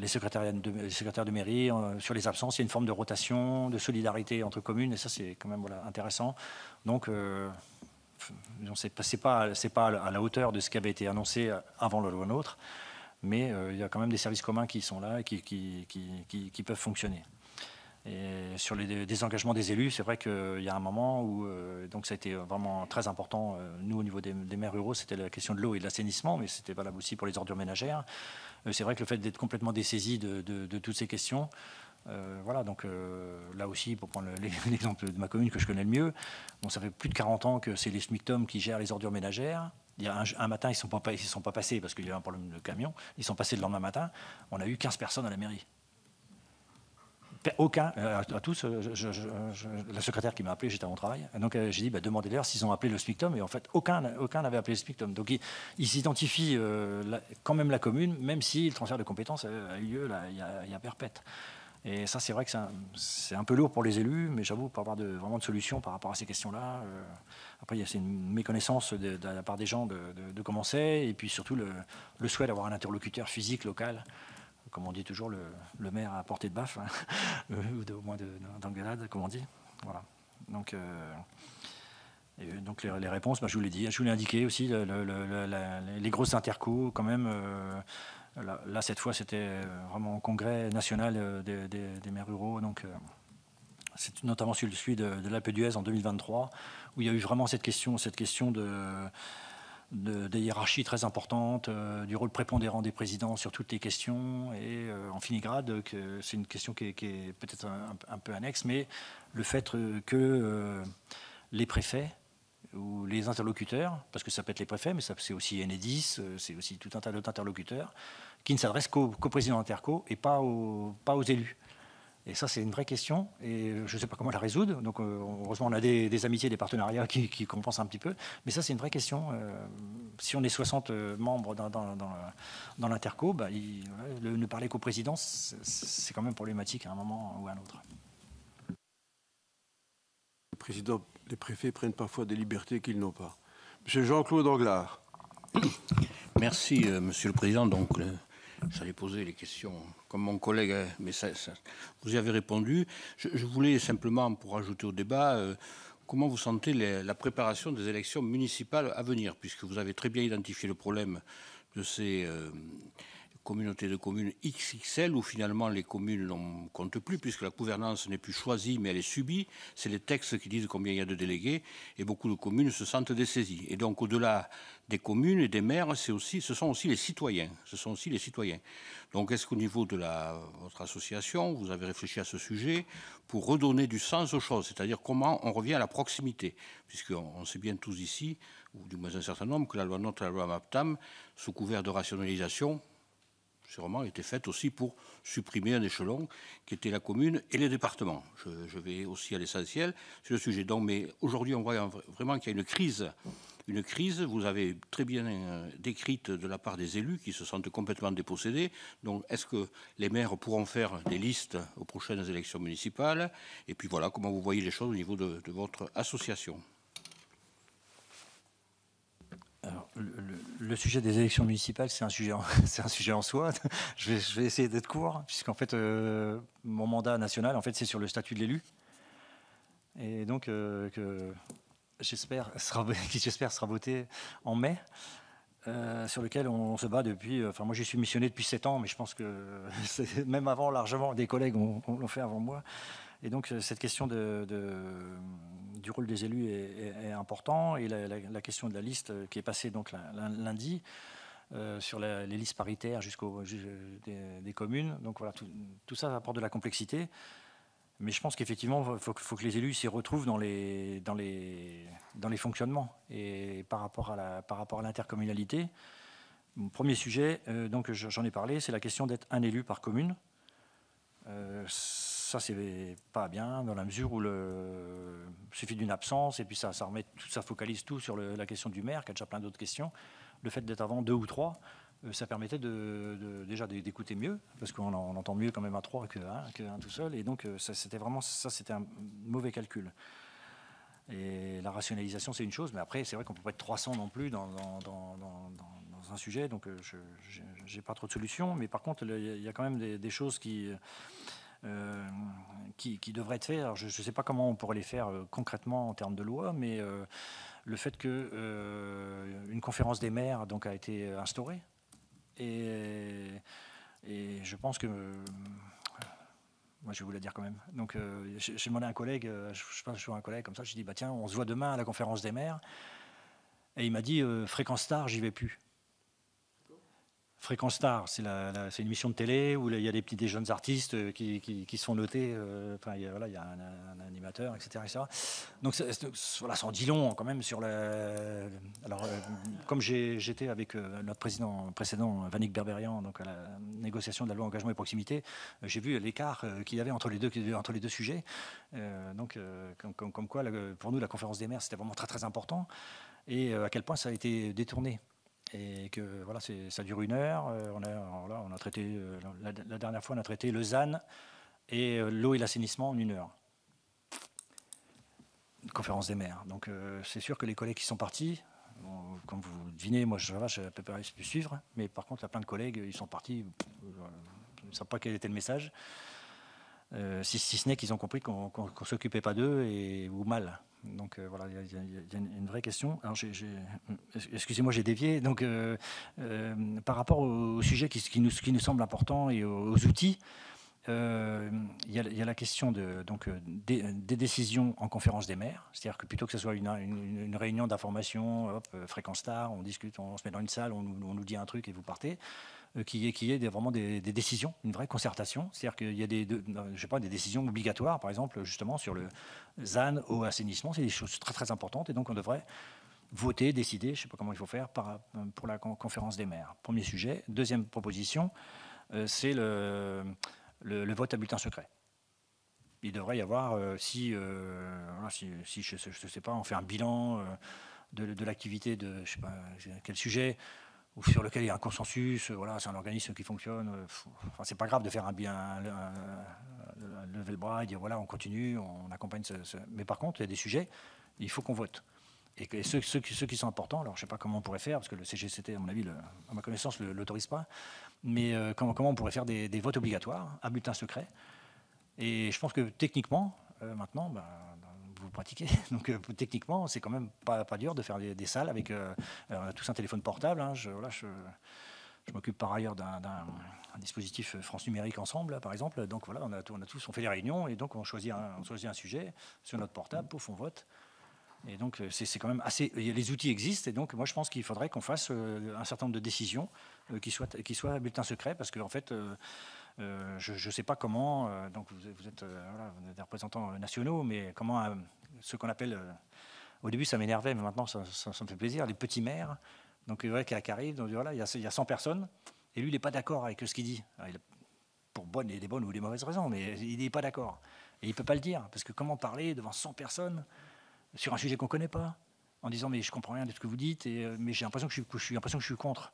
secrétaires de mairie, sur les absences, il y a une forme de rotation, de solidarité entre communes, et ça c'est quand même intéressant. Donc c'est pas à la hauteur de ce qui avait été annoncé avant la loi NOTRe, mais il y a quand même des services communs qui sont là et qui peuvent fonctionner. Et sur les désengagements des élus, c'est vrai qu'il y a un moment où donc ça a été vraiment très important. Nous, au niveau des maires ruraux, c'était la question de l'eau et de l'assainissement, mais c'était valable aussi pour les ordures ménagères. C'est vrai que le fait d'être complètement dessaisi de toutes ces questions, voilà, donc là aussi, pour prendre l'exemple de ma commune que je connais le mieux, bon, ça fait plus de 40 ans que c'est les SMICTOM qui gèrent les ordures ménagères. Il y a un matin, ils ne sont pas passés parce qu'il y a un problème de camion. Ils sont passés le lendemain matin. On a eu 15 personnes à la mairie. Aucun, à tous, la secrétaire qui m'a appelé, j'étais à mon travail. Donc j'ai dit, demandez-leur s'ils ont appelé le SMICTOM. Et en fait, aucun n'avait appelé le SMICTOM. Donc ils identifient quand même la commune, même si le transfert de compétences a eu lieu là, il y a perpète. Et ça, c'est vrai que c'est un peu lourd pour les élus, mais j'avoue, pour avoir vraiment de solutions par rapport à ces questions-là. Après, c'est une méconnaissance de la part des gens de comment c'est, et puis surtout le souhait d'avoir un interlocuteur physique local. Comme on dit toujours, le maire à portée de baffe, hein, ou au moins d'engueulade, comme on dit. Voilà. Donc les réponses, je vous l'ai dit, je vous l'ai indiqué aussi, les grosses intercos, quand même. Là, cette fois, c'était vraiment un congrès national des maires ruraux. Donc, c'est notamment celui de l'Alpe d'Huez en 2023, où il y a eu vraiment cette question des hiérarchies très importantes, du rôle prépondérant des présidents sur toutes les questions, et en filigrane, c'est une question qui est peut-être un peu annexe, mais le fait que les préfets ou les interlocuteurs, parce que ça peut être les préfets, mais c'est aussi Enedis, c'est aussi tout un tas d'autres interlocuteurs, qui ne s'adressent qu'au président interco et pas aux élus. Et ça, c'est une vraie question, et je ne sais pas comment la résoudre. Donc, heureusement, on a des amitiés, des partenariats qui compensent un petit peu. Mais ça, c'est une vraie question. Si on est 60 membres dans l'interco, ne parler qu'au président, c'est quand même problématique à un moment ou à un autre. Les préfets prennent parfois des libertés qu'ils n'ont pas. Monsieur Jean-Claude Anglard. Merci, Monsieur le Président. Donc, j'allais poser les questions comme mon collègue, mais vous y avez répondu. Je voulais simplement, pour ajouter au débat, comment vous sentez la préparation des élections municipales à venir, puisque vous avez très bien identifié le problème de ces communautés de communes XXL, où finalement les communes n'en comptent plus, puisque la gouvernance n'est plus choisie, mais elle est subie. C'est les textes qui disent combien il y a de délégués, et beaucoup de communes se sentent dessaisies. Et donc, au-delà des communes et des maires, ce sont aussi les citoyens. Ce sont aussi les citoyens. Donc, est-ce qu'au niveau de votre association, vous avez réfléchi à ce sujet pour redonner du sens aux choses, c'est-à-dire comment on revient à la proximité, puisqu'on sait bien tous ici, ou du moins un certain nombre, que la loi NOTRe et la loi MAPTAM, sous couvert de rationalisation, sûrement était faite aussi pour supprimer un échelon qui était la commune et les départements. Je vais aussi à l'essentiel sur le sujet. Donc, mais aujourd'hui, on voit vraiment qu'il y a une crise. Une crise, vous avez très bien décrite de la part des élus qui se sentent complètement dépossédés. Donc, est-ce que les maires pourront faire des listes aux prochaines élections municipales? Et puis voilà, comment vous voyez les choses au niveau de votre association? Alors, le sujet des élections municipales, c'est un sujet en soi. Je vais essayer d'être court, puisqu'en fait, mon mandat national, en fait, c'est sur le statut de l'élu. Et donc, que j'espère sera voté en mai, sur lequel on se bat depuis... Enfin, moi, j'y suis missionné depuis 7 ans, mais je pense que même avant, largement, des collègues l'ont fait avant moi. Et donc, cette question du rôle des élus est important. Et la question de la liste qui est passée donc lundi sur les listes paritaires des communes. Donc voilà, tout ça apporte de la complexité. Mais je pense qu'effectivement, il faut que les élus s'y retrouvent dans les fonctionnements. Et par rapport à l'intercommunalité, mon premier sujet, donc j'en ai parlé, c'est la question d'être un élu par commune. Ça, c'est pas bien, dans la mesure où il suffit d'une absence, et puis ça focalise tout sur la question du maire, qui a déjà plein d'autres questions. Le fait d'être avant 2 ou 3, ça permettait déjà d'écouter mieux, parce qu'on entend mieux quand même à 3 qu'un tout seul, et donc c'était un mauvais calcul. Et la rationalisation, c'est une chose, mais après, c'est vrai qu'on ne peut pas être 300 non plus dans un sujet, donc je n'ai pas trop de solutions, mais par contre, il y a quand même des choses qui devraient être faites. Alors, je ne sais pas comment on pourrait les faire concrètement en termes de loi, mais le fait qu'une conférence des maires donc, a été instaurée. Et je pense que... moi, je vais vous la dire quand même. Donc, j'ai demandé à un collègue, je pense que un collègue comme ça, je lui ai dit, bah, tiens, on se voit demain à la conférence des maires. Et il m'a dit, Fréquence Star, j'y vais plus. Fréquence Star, c'est une émission de télé où il y a des jeunes artistes qui sont notés. Enfin, il y a un animateur, etc. Donc, voilà, ça en dit long quand même sur le. Alors, comme j'étais avec notre président précédent, Vanik Berberian, donc à la négociation de la loi engagement et proximité, j'ai vu l'écart qu'il y avait entre les deux sujets. Donc, comme quoi, pour nous, la conférence des maires, c'était vraiment très très important. Et à quel point ça a été détourné. Et que voilà, ça dure 1 heure. On a traité, la dernière fois, on a traité le ZAN et l'eau et l'assainissement en 1 heure. Une conférence des maires. Donc c'est sûr que les collègues qui sont partis, bon, comme vous devinez, moi je ne peux pas suivre, mais par contre, il y a plein de collègues, ils sont partis, ils ne savent pas quel était le message. Si ce n'est qu'ils ont compris qu'on ne s'occupait pas d'eux ou mal. Donc voilà, il y a une vraie question. Alors, excusez-moi, j'ai dévié. Donc, par rapport au sujet qui nous semble important et aux outils, il y a la question des décisions en conférence des maires. C'est-à-dire que plutôt que ce soit une réunion d'information, Fréquence Star, on discute, on se met dans une salle, on nous dit un truc et vous partez. Qui est vraiment des décisions, une vraie concertation. C'est-à-dire qu'il y a des décisions obligatoires, par exemple, justement, sur le ZAN au assainissement. C'est des choses très, très importantes. Et donc, on devrait voter, décider, je ne sais pas comment il faut faire, pour la conférence des maires. Premier sujet. Deuxième proposition, c'est le vote à bulletin secret. Il devrait y avoir, si je ne sais pas, on fait un bilan de l'activité de, je ne sais pas quel sujet, ou sur lequel il y a un consensus, voilà, c'est un organisme qui fonctionne. Enfin, c'est pas grave de faire lever le bras et dire voilà, on continue, on accompagne Mais par contre, il y a des sujets, il faut qu'on vote. Et ceux qui sont importants, alors je ne sais pas comment on pourrait faire, parce que le CGCT, à mon avis, à ma connaissance, ne l'autorise pas, mais comment on pourrait faire des votes obligatoires à bulletin secret. Et je pense que techniquement, maintenant, vous pratiquez. Donc techniquement, c'est quand même pas dur de faire des salles avec tous un téléphone portable. Hein. Je m'occupe par ailleurs d'un dispositif France Numérique ensemble, là, par exemple. Donc voilà, on fait les réunions et donc on choisit un sujet sur notre portable, pouf, on vote. Et donc c'est quand même assez. Les outils existent et donc moi je pense qu'il faudrait qu'on fasse un certain nombre de décisions qui soient à bulletin secret parce que en fait. Je ne sais pas comment, donc vous êtes des représentants nationaux, mais comment ce qu'on appelle, au début ça m'énervait, mais maintenant ça me fait plaisir, les petits maires, donc qui arrivent, donc voilà, il y a 100 personnes, et lui il n'est pas d'accord avec ce qu'il dit, alors, pour des bonnes ou des mauvaises raisons, mais il n'est pas d'accord, et il ne peut pas le dire, parce que comment parler devant 100 personnes sur un sujet qu'on ne connaît pas, en disant mais je ne comprends rien de ce que vous dites, mais j'ai l'impression que je suis contre.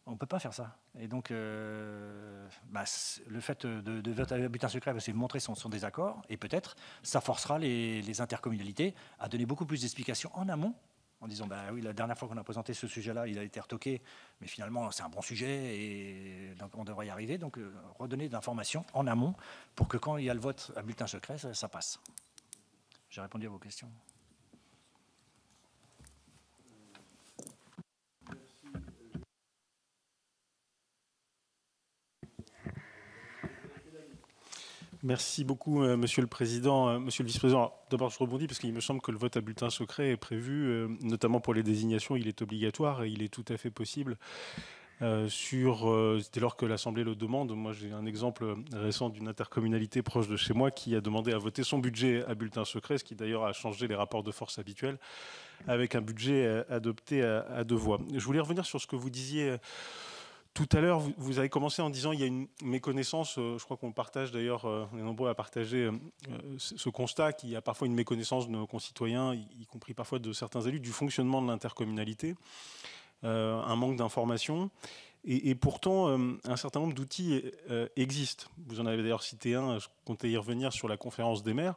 On ne peut pas faire ça. Et donc, le fait de voter à bulletin secret, c'est montrer son désaccord. Et peut-être, ça forcera les intercommunalités à donner beaucoup plus d'explications en amont, en disant, oui, la dernière fois qu'on a présenté ce sujet-là, il a été retoqué, mais finalement, c'est un bon sujet, et donc on devrait y arriver. Donc, redonner de l'information en amont pour que quand il y a le vote à bulletin secret, ça passe. J'ai répondu à vos questions. Merci beaucoup, Monsieur le Président. Monsieur le Vice-président, d'abord je rebondis parce qu'il me semble que le vote à bulletin secret est prévu, notamment pour les désignations, il est obligatoire et il est tout à fait possible dès lors que l'Assemblée le demande. Moi j'ai un exemple récent d'une intercommunalité proche de chez moi qui a demandé à voter son budget à bulletin secret, ce qui d'ailleurs a changé les rapports de force habituels, avec un budget adopté à 2 voix. Je voulais revenir sur ce que vous disiez tout à l'heure. Vous avez commencé en disant qu'il y a une méconnaissance, je crois qu'on partage d'ailleurs, on est nombreux à partager ce constat, qu'il y a parfois une méconnaissance de nos concitoyens, y compris parfois de certains élus, du fonctionnement de l'intercommunalité, un manque d'information. Et pourtant, un certain nombre d'outils existent. Vous en avez d'ailleurs cité un, je comptais y revenir, sur la conférence des maires.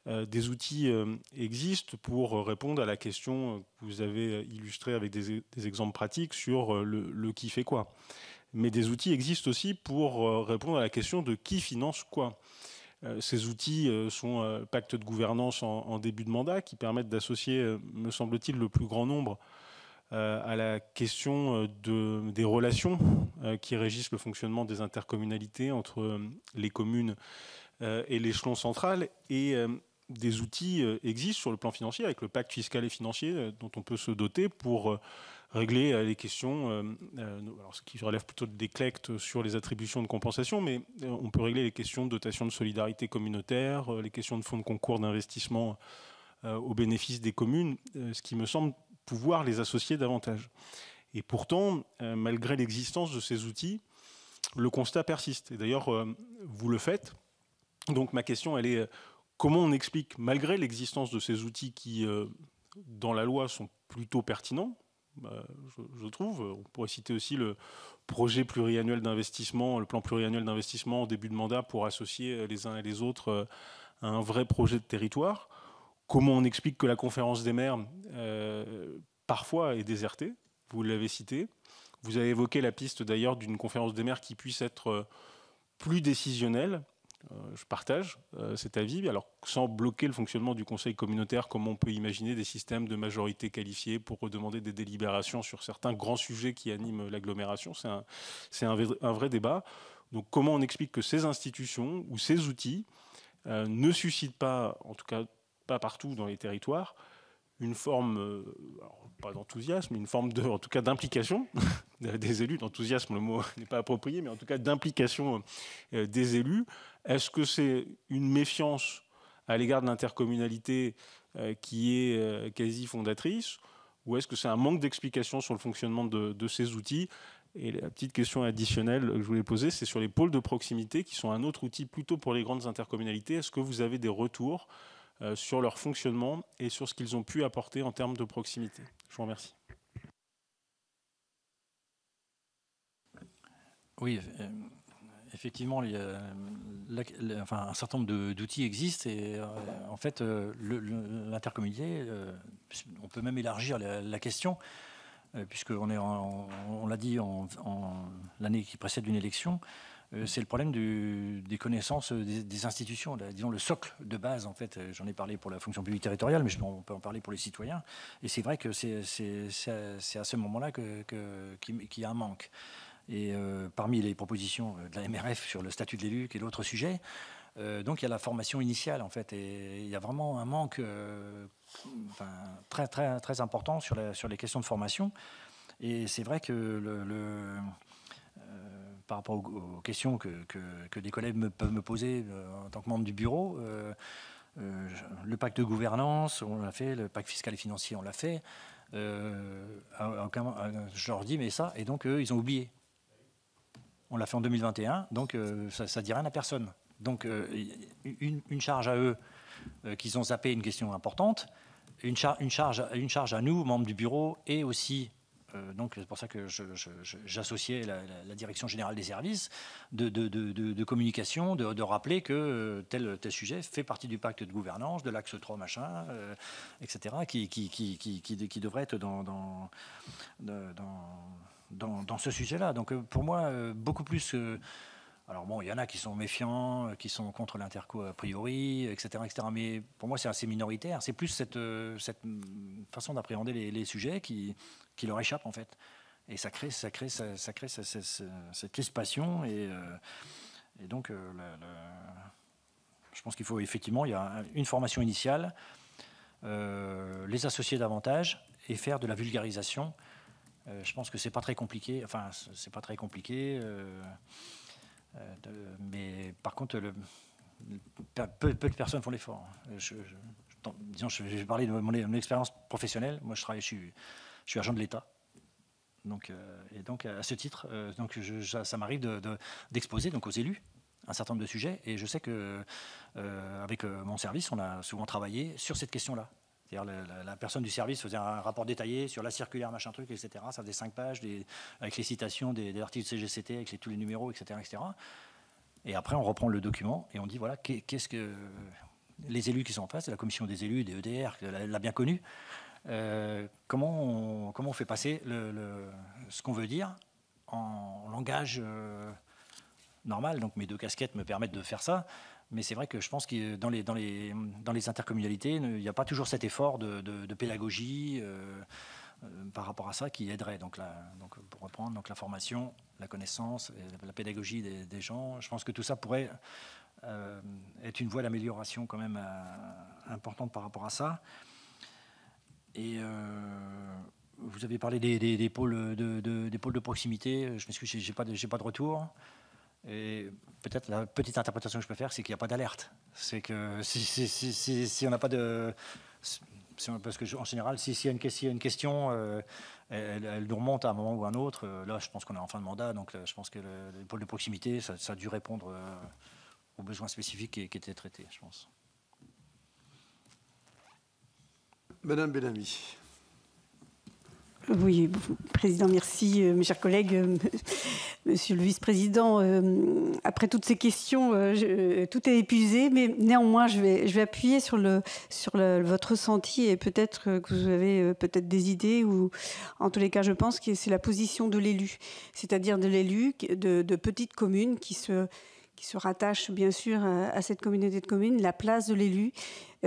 Des outils existent pour répondre à la question que vous avez illustrée avec des exemples pratiques sur le qui fait quoi. Mais des outils existent aussi pour répondre à la question de qui finance quoi. Ces outils sont pacte de gouvernance en début de mandat qui permettent d'associer, me semble-t-il, le plus grand nombre à la question des relations qui régissent le fonctionnement des intercommunalités entre les communes et l'échelon central. Et des outils existent sur le plan financier, avec le pacte fiscal et financier dont on peut se doter pour régler les questions, alors ce qui relève plutôt des CLECT sur les attributions de compensation, mais on peut régler les questions de dotation de solidarité communautaire, les questions de fonds de concours d'investissement au bénéfice des communes, ce qui me semble pouvoir les associer davantage. Et pourtant, malgré l'existence de ces outils, le constat persiste. Et d'ailleurs, vous le faites. Donc ma question, elle est comment on explique, malgré l'existence de ces outils qui, dans la loi, sont plutôt pertinents, je trouve. On pourrait citer aussi le projet pluriannuel d'investissement, le plan pluriannuel d'investissement en début de mandat pour associer les uns et les autres à un vrai projet de territoire. Comment on explique que la conférence des maires, parfois, est désertée? Vous l'avez cité. Vous avez évoqué la piste d'ailleurs d'une conférence des maires qui puisse être plus décisionnelle. Je partage cet avis, alors sans bloquer le fonctionnement du conseil communautaire, comme on peut imaginer des systèmes de majorité qualifiée pour redemander des délibérations sur certains grands sujets qui animent l'agglomération. C'est un vrai débat. Donc comment on explique que ces institutions ou ces outils ne suscitent pas, en tout cas pas partout dans les territoires, une forme, alors, pas d'enthousiasme, mais une forme en tout cas d'implication des élus. D'enthousiasme, le mot n'est pas approprié, mais en tout cas d'implication des élus. Est-ce que c'est une méfiance à l'égard de l'intercommunalité qui est quasi fondatrice, ou est-ce que c'est un manque d'explication sur le fonctionnement de ces outils? Et la petite question additionnelle que je voulais poser, c'est sur les pôles de proximité, qui sont un autre outil plutôt pour les grandes intercommunalités. Est-ce que vous avez des retours sur leur fonctionnement et sur ce qu'ils ont pu apporter en termes de proximité? Je vous remercie. Oui, effectivement, un certain nombre d'outils existent et en fait, l'intercommunalité, on peut même élargir la question, puisqu'on l'a dit l'année qui précède une élection, c'est le problème des connaissances des institutions, disons le socle de base. En fait, j'en ai parlé pour la fonction publique territoriale, mais on peut en parler pour les citoyens. Et c'est vrai que c'est à ce moment-là qu'il y a un manque. Et parmi les propositions de la MRF sur le statut de l'élu, qui est l'autre sujet, donc il y a la formation initiale, en fait, et il y a vraiment un manque très, très, très important sur les questions de formation. Et c'est vrai que par rapport aux questions que des collègues peuvent me poser en tant que membre du bureau, le pacte de gouvernance, on l'a fait, le pacte fiscal et financier, on l'a fait. Je leur dis, mais ça, et donc ils ont oublié. On l'a fait en 2021, donc ça ne dit rien à personne. Donc une charge à eux qu'ils ont zappé une question importante, une charge à nous, membres du bureau, et aussi, donc c'est pour ça que j'associais la direction générale des services de communication, de rappeler que tel sujet fait partie du pacte de gouvernance, de l'axe 3 machin, etc., qui devrait être dans ce sujet-là. Donc pour moi, beaucoup plus... alors bon, il y en a qui sont méfiants, qui sont contre l'interco a priori, etc., etc. Mais pour moi, c'est assez minoritaire. C'est plus cette façon d'appréhender les sujets qui leur échappe, en fait. Et ça crée cette crispation. Et donc, je pense qu'il faut effectivement, il y a une formation initiale, les associer davantage et faire de la vulgarisation. Je pense que c'est pas très compliqué. Enfin, c'est pas très compliqué. Mais par contre, peu de personnes font l'effort. Disons, je vais parler de mon expérience professionnelle. Moi, je suis agent de l'État. Donc à ce titre, ça m'arrive d'exposer donc aux élus un certain nombre de sujets. Et je sais que avec mon service, on a souvent travaillé sur cette question-là. C'est-à-dire la personne du service faisait un rapport détaillé sur la circulaire, machin truc, etc. Ça faisait 5 pages avec les citations des articles CGCT, avec tous les numéros, etc., etc. Et après, on reprend le document et on dit, voilà, qu'est-ce que les élus qui sont en face, la commission des élus, des EDR, l'a bien connu, comment on fait passer ce qu'on veut dire en langage normal. Donc mes deux casquettes me permettent de faire ça. Mais c'est vrai que je pense que dans les intercommunalités, il n'y a pas toujours cet effort de pédagogie par rapport à ça qui aiderait. Donc pour reprendre, donc la formation, la connaissance, la pédagogie des gens, je pense que tout ça pourrait être une voie d'amélioration quand même importante par rapport à ça. Et vous avez parlé des pôles de proximité. Je m'excuse, j'ai pas de retour. Et peut-être la petite interprétation que je peux faire, c'est qu'il n'y a pas d'alerte. C'est que si on n'a pas de... Parce qu'en général, s'il y a une question, elle nous remonte à un moment ou à un autre. Là, je pense qu'on est en fin de mandat, donc je pense que les pôles de proximité, ça a dû répondre aux besoins spécifiques qui étaient traités, je pense. Madame Bellamy. Oui, Président, merci. Mes chers collègues, Monsieur le Vice-président, après toutes ces questions, tout est épuisé, mais néanmoins, je vais appuyer sur votre ressenti et peut-être que vous avez peut-être des idées, ou en tous les cas, je pense que c'est la position de l'élu, c'est-à-dire de l'élu de petites communes qui se rattache bien sûr à cette communauté de communes, la place de l'élu.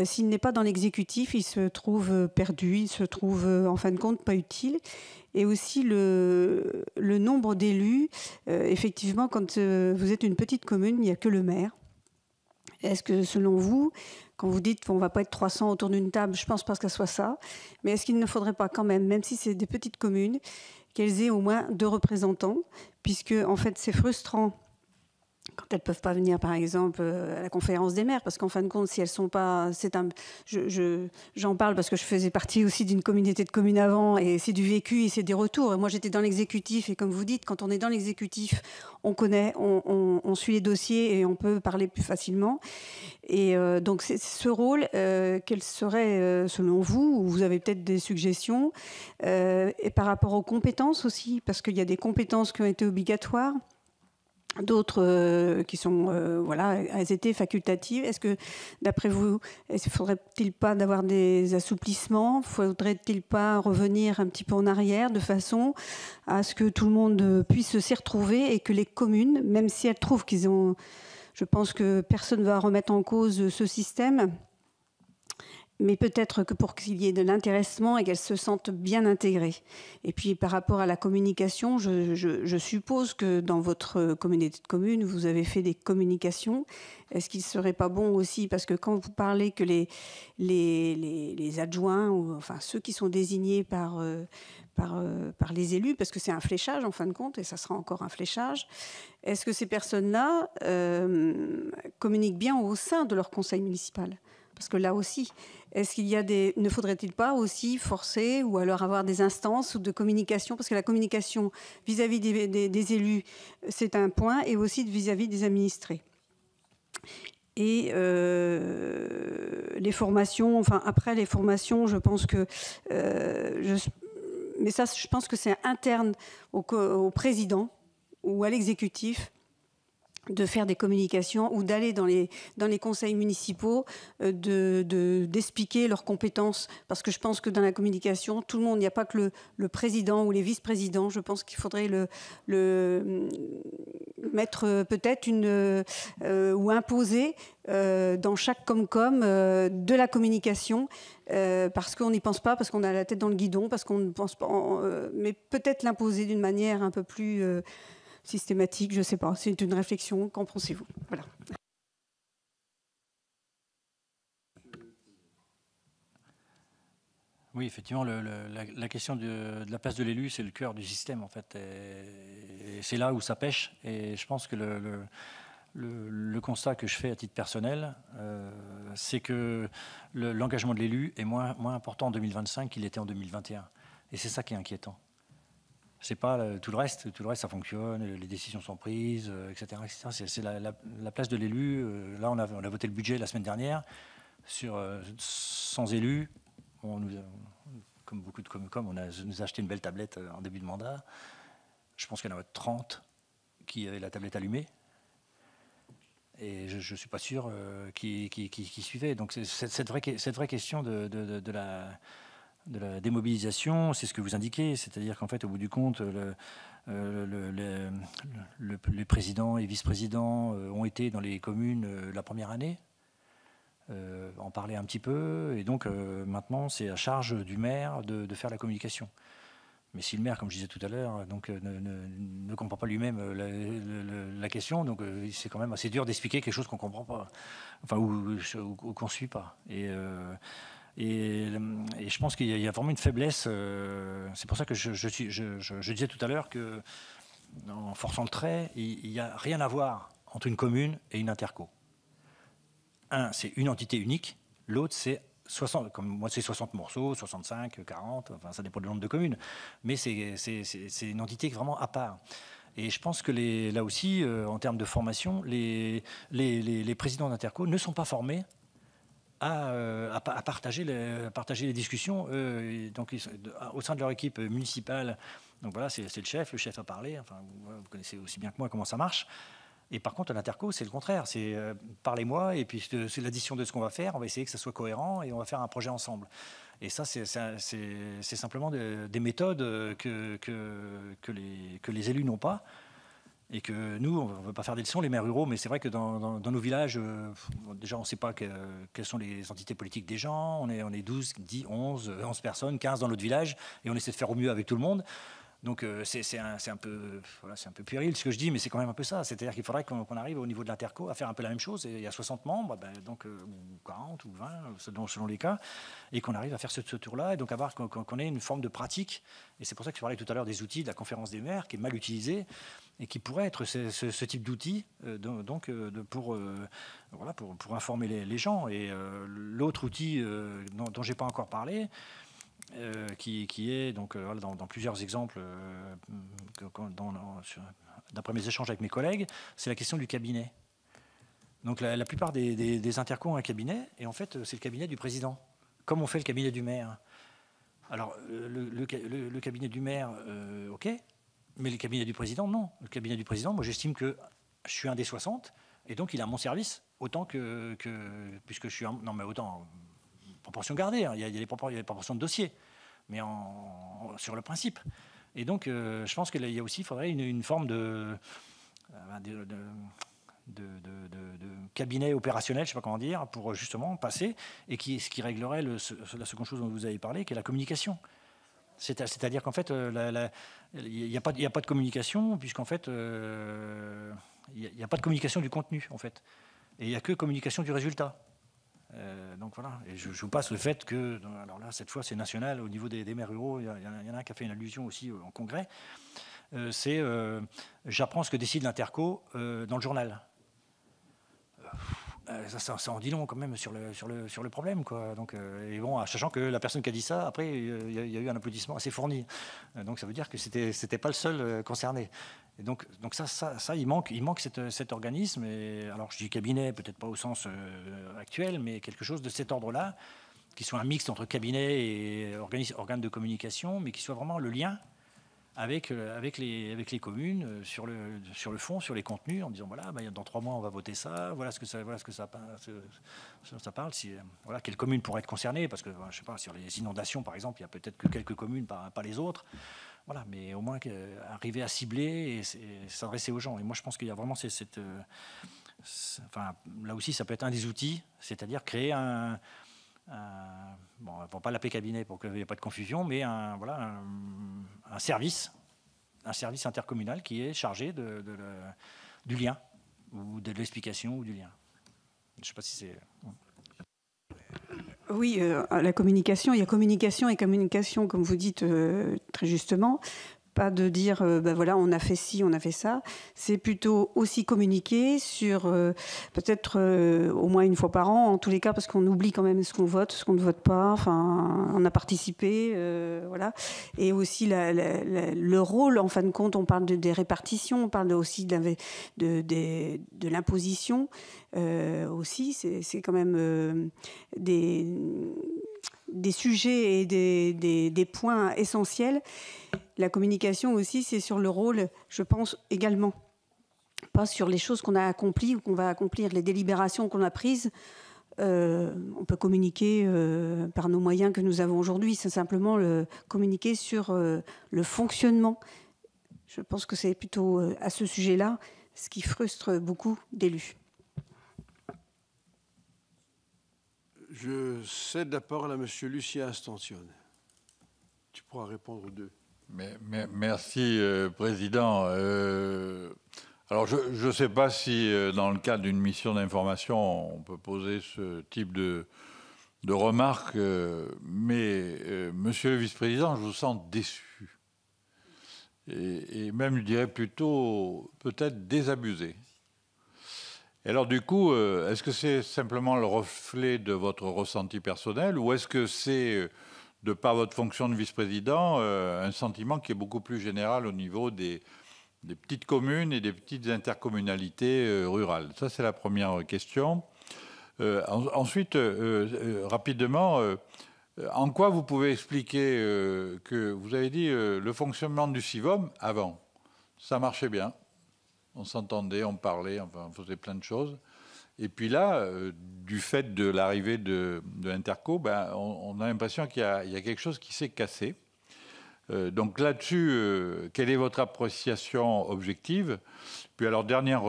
S'il n'est pas dans l'exécutif, il se trouve perdu, il se trouve en fin de compte pas utile. Et aussi le nombre d'élus. Effectivement, quand vous êtes une petite commune, il n'y a que le maire. Est-ce que selon vous, quand vous dites qu'on ne va pas être 300 autour d'une table, je ne pense pas que ce soit ça, mais est-ce qu'il ne faudrait pas quand même si c'est des petites communes, qu'elles aient au moins 2 représentants, puisque en fait c'est frustrant quand elles ne peuvent pas venir, par exemple, à la conférence des maires, parce qu'en fin de compte, si elles ne sont pas... J'en parle parce que je faisais partie aussi d'une communauté de communes avant, et c'est du vécu et c'est des retours. Et moi, j'étais dans l'exécutif, et comme vous dites, quand on est dans l'exécutif, on connaît, on suit les dossiers et on peut parler plus facilement. Et donc, c'est ce rôle, quel serait, selon vous, ou vous avez peut-être des suggestions, et par rapport aux compétences aussi, parce qu'il y a des compétences qui ont été obligatoires, d'autres qui sont, elles étaient facultatives. Est-ce que, d'après vous, ne faudrait-il pas d'avoir des assouplissements? Faudrait-il pas revenir un petit peu en arrière de façon à ce que tout le monde puisse s'y retrouver et que les communes, même si elles trouvent qu'ils ont... Je pense que personne ne va remettre en cause ce système, mais peut-être que pour qu'il y ait de l'intéressement et qu'elles se sentent bien intégrées. Et puis par rapport à la communication, je suppose que dans votre communauté de communes, vous avez fait des communications. Est-ce qu'il ne serait pas bon aussi, parce que quand vous parlez que les adjoints, ou enfin ceux qui sont désignés par les élus, parce que c'est un fléchage en fin de compte, et ça sera encore un fléchage, est-ce que ces personnes-là communiquent bien au sein de leur conseil municipal? Parce que là aussi, est-ce qu'il y a ne faudrait-il pas aussi forcer ou alors avoir des instances de communication? Parce que la communication vis-à-vis des élus, c'est un point, et aussi vis-à-vis des administrés. Et les formations, enfin après les formations, je pense que... mais ça, je pense que c'est interne au président ou à l'exécutif, de faire des communications ou d'aller dans les conseils municipaux, d'expliquer leurs compétences. Parce que je pense que dans la communication, tout le monde, il n'y a pas que le président ou les vice-présidents. Je pense qu'il faudrait mettre peut-être ou imposer dans chaque Comcom de la communication, parce qu'on n'y pense pas, parce qu'on a la tête dans le guidon, parce qu'on ne pense pas... mais peut-être l'imposer d'une manière un peu plus... systématique, je ne sais pas. C'est une réflexion. Qu'en pensez-vous? Voilà. Oui, effectivement, la question de la place de l'élu, c'est le cœur du système, en fait. Et c'est là où ça pêche. Et je pense que le constat que je fais à titre personnel, c'est que l'engagement de l'élu est moins important en 2025 qu'il était en 2021. Et c'est ça qui est inquiétant. C'est pas tout le reste, ça fonctionne, les décisions sont prises, etc. C'est la place de l'élu. Là, on a voté le budget la semaine dernière. Sur 100 élus, comme beaucoup de Comcom, on nous a acheté une belle tablette en début de mandat. Je pense qu'il y en a 30 qui avaient la tablette allumée. Et je ne suis pas sûr qui suivait. Donc cette vraie question de la démobilisation, c'est ce que vous indiquez, c'est-à-dire qu'en fait, au bout du compte, les présidents et vice-présidents ont été dans les communes la première année, en parler un petit peu, et donc maintenant c'est à charge du maire de faire la communication. Mais si le maire, comme je disais tout à l'heure, donc ne comprend pas lui-même la question, donc c'est quand même assez dur d'expliquer quelque chose qu'on ne comprend pas, enfin ou qu'on ne suit pas. Et je pense qu'il y a vraiment une faiblesse. C'est pour ça que je disais tout à l'heure que, en forçant le trait, il n'y a rien à voir entre une commune et une interco. Un, c'est une entité unique. L'autre, c'est 60, comme moi, c'est 60 morceaux, 65, 40, enfin, ça dépend du nombre de communes. Mais c'est une entité vraiment à part. Et je pense que là aussi, en termes de formation, les présidents d'interco ne sont pas formés à partager les discussions. Donc, au sein de leur équipe municipale, donc voilà, c'est le chef a parlé. Enfin, vous connaissez aussi bien que moi comment ça marche. Et par contre, à l'interco, c'est le contraire. C'est parlez-moi, et puis c'est l'addition de ce qu'on va faire. On va essayer que ça soit cohérent et on va faire un projet ensemble. Et ça, c'est simplement des méthodes que les élus n'ont pas. Et que nous, on ne veut pas faire des leçons, les maires ruraux, mais c'est vrai que dans nos villages, déjà, on ne sait pas quelles sont les entités politiques des gens. On est 12, 10, 11 personnes, 15 dans notre village, et on essaie de faire au mieux avec tout le monde. Donc c'est un peu puéril ce que je dis, mais c'est quand même un peu ça. C'est-à-dire qu'il faudrait qu'on arrive au niveau de l'interco à faire un peu la même chose. Et il y a 60 membres, donc, ou 40 ou 20, selon les cas, et qu'on arrive à faire ce tour-là, et donc qu'on ait une forme de pratique. Et c'est pour ça que je parlais tout à l'heure des outils de la conférence des maires, qui est mal utilisé, et qui pourrait être ce type d'outil pour informer les gens. Et l'autre outil dont je n'ai pas encore parlé, qui est donc dans plusieurs exemples d'après mes échanges avec mes collègues, c'est la question du cabinet. Donc la plupart des intercos ont un cabinet, et en fait c'est le cabinet du président, comme on fait le cabinet du maire. Alors le cabinet du maire, ok, mais le cabinet du président, non. Le cabinet du président, moi j'estime que je suis un des 60, et donc il a mon service, autant que puisque je suis non mais autant proportion gardée, hein. Il y a des proportions de dossiers, mais sur le principe. Et donc, je pense qu'il y a aussi, il faudrait une forme de cabinet opérationnel, je ne sais pas comment dire, pour justement passer, et ce qui réglerait la seconde chose dont vous avez parlé, qui est la communication. C'est-à-dire qu'en fait, il n'y a pas de communication, puisqu'en fait, il n'y a pas de communication du contenu, en fait. Et il n'y a que communication du résultat. Donc voilà, et je vous passe le fait que, alors là, cette fois, c'est national, au niveau des maires ruraux, il y en a un qui a fait une allusion aussi en congrès, c'est j'apprends ce que décide l'interco dans le journal. Ça en dit long quand même sur le problème, quoi. Donc, et bon, sachant que la personne qui a dit ça, après, il y a eu un applaudissement assez fourni. Donc ça veut dire que c'était pas le seul concerné. Et donc ça, il manque cet organisme. Et alors je dis cabinet, peut-être pas au sens actuel, mais quelque chose de cet ordre-là, qui soit un mix entre cabinet et organes de communication, mais qui soit vraiment le lien avec les communes sur le fond, sur les contenus, en disant voilà, dans 3 mois on va voter ça, voilà ce que ça parle. Voilà, quelle commune pourrait être concernée, parce que je sais pas, sur les inondations par exemple, il y a peut-être que quelques communes, pas les autres. Voilà, mais au moins arriver à cibler et s'adresser aux gens. Et moi, je pense qu'il y a vraiment enfin, là aussi, ça peut être un des outils, c'est-à-dire créer bon, on ne va pas l'appeler cabinet pour qu'il n'y ait pas de confusion, mais un service intercommunal qui est chargé du lien, ou de l'explication, ou du lien. Je ne sais pas si c'est... Oui, la communication, il y a communication et communication, comme vous dites très justement. Pas de dire, voilà, on a fait ci, on a fait ça. C'est plutôt aussi communiquer sur peut-être au moins une fois par an, en tous les cas, parce qu'on oublie quand même ce qu'on vote, ce qu'on ne vote pas. Enfin, on a participé, voilà. Et aussi le rôle, en fin de compte, on parle des répartitions, on parle aussi de l'imposition. Aussi, c'est quand même des sujets et des points essentiels. La communication aussi, c'est sur le rôle, je pense également, pas sur les choses qu'on a accomplies ou qu'on va accomplir, les délibérations qu'on a prises. On peut communiquer par nos moyens que nous avons aujourd'hui, c'est simplement communiquer sur le fonctionnement Je pense que c'est plutôt à ce sujet-là ce qui frustre beaucoup d'élus. Je cède la parole à Monsieur Lucien Astantione. Tu pourras répondre aux deux. Merci, Président. Alors, je ne sais pas si, dans le cadre d'une mission d'information, on peut poser ce type de remarques, mais, Monsieur le Vice-président, je vous sens déçu. Et même, je dirais plutôt, peut-être désabusé. Et alors, du coup, est-ce que c'est simplement le reflet de votre ressenti personnel, ou est-ce que c'est, de par votre fonction de vice-président, un sentiment qui est beaucoup plus général au niveau des petites communes et des petites intercommunalités rurales? Ça, c'est la première question. Ensuite, rapidement, en quoi vous pouvez expliquer que vous avez dit le fonctionnement du CIVOM avant, ça marchait bien, on s'entendait, on parlait, enfin, on faisait plein de choses. Et puis là, du fait de l'arrivée de l'Interco, ben, on a l'impression qu'il y a quelque chose qui s'est cassé. Donc là-dessus, quelle est votre appréciation objective? Puis alors, dernière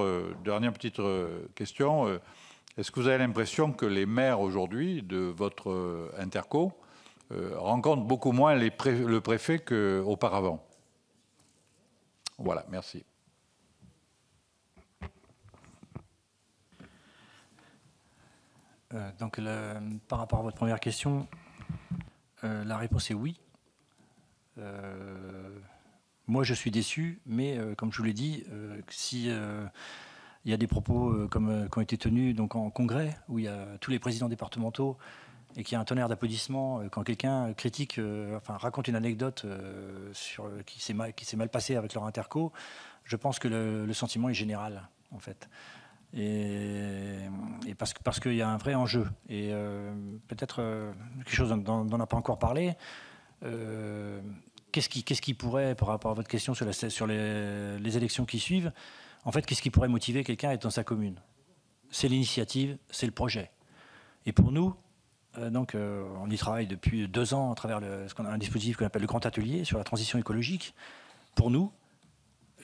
petite question, est-ce que vous avez l'impression que les maires aujourd'hui de votre Interco rencontrent beaucoup moins le préfet qu'auparavant? Voilà, merci. Donc, par rapport à votre première question, la réponse est oui. Moi, je suis déçu, mais comme je vous l'ai dit, si il y a des propos qui ont été tenus donc en congrès, où il y a tous les présidents départementaux et qu'il y a un tonnerre d'applaudissements quand quelqu'un critique, raconte une anecdote qui s'est mal passé avec leur interco, je pense que le sentiment est général, en fait. Et parce qu'il y a un vrai enjeu. Et peut-être quelque chose dont on n'a pas encore parlé. Qu'est-ce qui pourrait, par rapport à votre question sur les élections qui suivent, en fait, qu'est-ce qui pourrait motiver quelqu'un à être dans sa commune? C'est l'initiative, c'est le projet. Et pour nous, on y travaille depuis 2 ans à travers un dispositif qu'on appelle le Grand Atelier sur la transition écologique. Pour nous,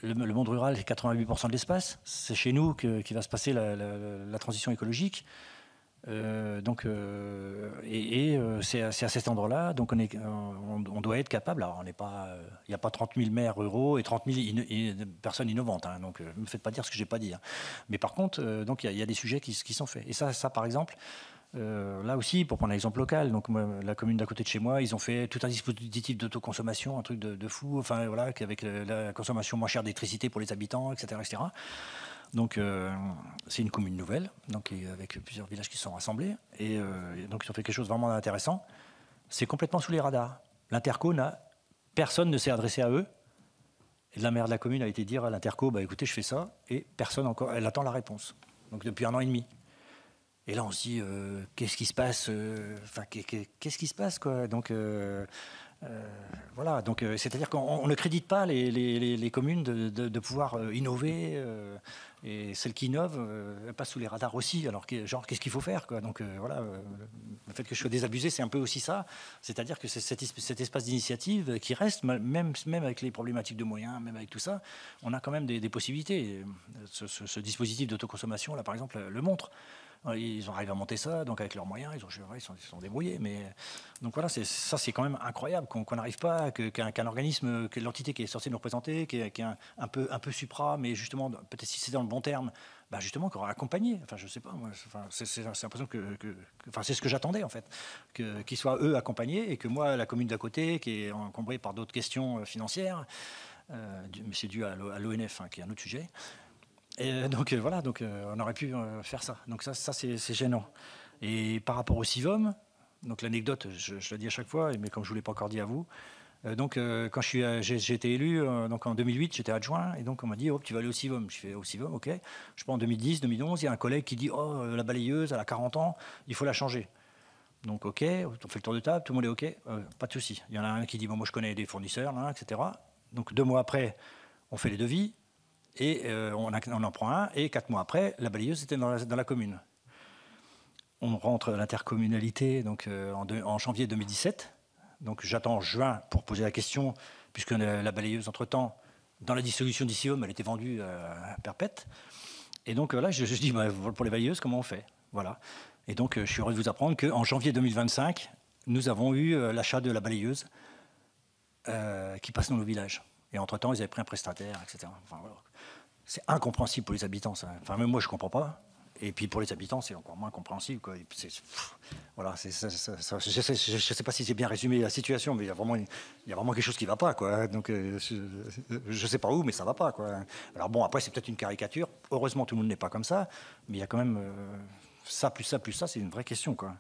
le monde rural, c'est 88% de l'espace. C'est chez nous qui va se passer la transition écologique. C'est à cet endroit-là. Donc on doit être capable. Alors il n'y a pas 30 000 maires ruraux et 30 000 personnes innovantes. Hein, donc ne me faites pas dire ce que j'ai pas dit. Hein. Mais par contre, il y a des sujets qui sont faits. Et ça par exemple. Là aussi, pour prendre l'exemple local, donc la commune d'à côté de chez moi, ils ont fait tout un dispositif d'autoconsommation, un truc de fou, enfin voilà, avec la consommation moins chère d'électricité pour les habitants, etc., etc. Donc c'est une commune nouvelle, donc avec plusieurs villages qui sont rassemblés, et donc ils ont fait quelque chose de vraiment intéressant. C'est complètement sous les radars. L'Interco personne ne s'est adressé à eux. Et la maire de la commune a été dire à l'Interco, bah écoutez, je fais ça, et personne encore, elle attend la réponse. Donc depuis 1 an et demi. Et là, on se dit, qu'est-ce qui se passe qu'est-ce qui se passe, quoi? Donc, voilà. Donc, c'est-à-dire qu'on ne crédite pas les communes de pouvoir innover. Et celles qui innovent, elles passent sous les radars aussi. Alors, qu'est-ce qu'il faut faire, quoi? Donc, voilà. Le fait que je sois désabusé, c'est un peu aussi ça. C'est-à-dire que c'est cet espace d'initiative qui reste, même avec les problématiques de moyens, même avec tout ça, on a quand même des possibilités. Ce dispositif d'autoconsommation, là, par exemple, le montre. Ils ont arrivé à monter ça, donc avec leurs moyens, ils sont débrouillés. Mais donc voilà, ça c'est quand même incroyable qu'on n'arrive pas, qu'un organisme, que l'entité qui est censée nous représenter, qui est un peu supra, mais justement, peut-être si c'est dans le bon terme, bah justement, qu'on aurait accompagné. Enfin, je sais pas, moi, c'est l'impression c'est ce que j'attendais en fait, qu'ils soient eux accompagnés et que moi, la commune d'à côté, qui est encombrée par d'autres questions financières, mais c'est dû à l'ONF, hein, qui est un autre sujet. Et donc voilà, on aurait pu faire ça. Donc ça c'est gênant. Et par rapport au CIVOM, donc l'anecdote, je la dis à chaque fois, mais comme je ne vous l'ai pas encore dit à vous, quand j'ai été élu, donc en 2008, j'étais adjoint, et donc on m'a dit, oh, tu vas aller au CIVOM. Je fais au CIVOM, ok. Je prends en 2010, 2011, il y a un collègue qui dit, oh, la balayeuse, elle a 40 ans, il faut la changer. Donc ok, on fait le tour de table, tout le monde est ok, pas de souci. Il y en a un qui dit, bon, moi je connais des fournisseurs, là, etc. Donc 2 mois après, on fait les devis. Et on en prend un, et 4 mois après, la balayeuse était dans la commune. On rentre à l'intercommunalité donc, en janvier 2017. Donc j'attends juin pour poser la question, puisque la balayeuse, entre-temps, dans la dissolution d'ICIOM, elle était vendue à perpète. Et donc là, je dis, bah, pour les bailleuses, comment on fait? Voilà. Et donc, je suis heureux de vous apprendre qu'en janvier 2025, nous avons eu l'achat de la balayeuse qui passe dans nos villages. Et entre-temps, ils avaient pris un prestataire, etc. Enfin, voilà. C'est incompréhensible pour les habitants, ça. Enfin, même moi, je ne comprends pas. Et puis pour les habitants, c'est encore moins compréhensible, quoi. Voilà, je ne sais pas si j'ai bien résumé la situation, mais il y a vraiment quelque chose qui ne va pas, quoi. Donc, je ne sais pas où, mais ça ne va pas, quoi. Alors bon, après, c'est peut-être une caricature. Heureusement, tout le monde n'est pas comme ça. Mais il y a quand même ça, plus ça, plus ça, c'est une vraie question, quoi.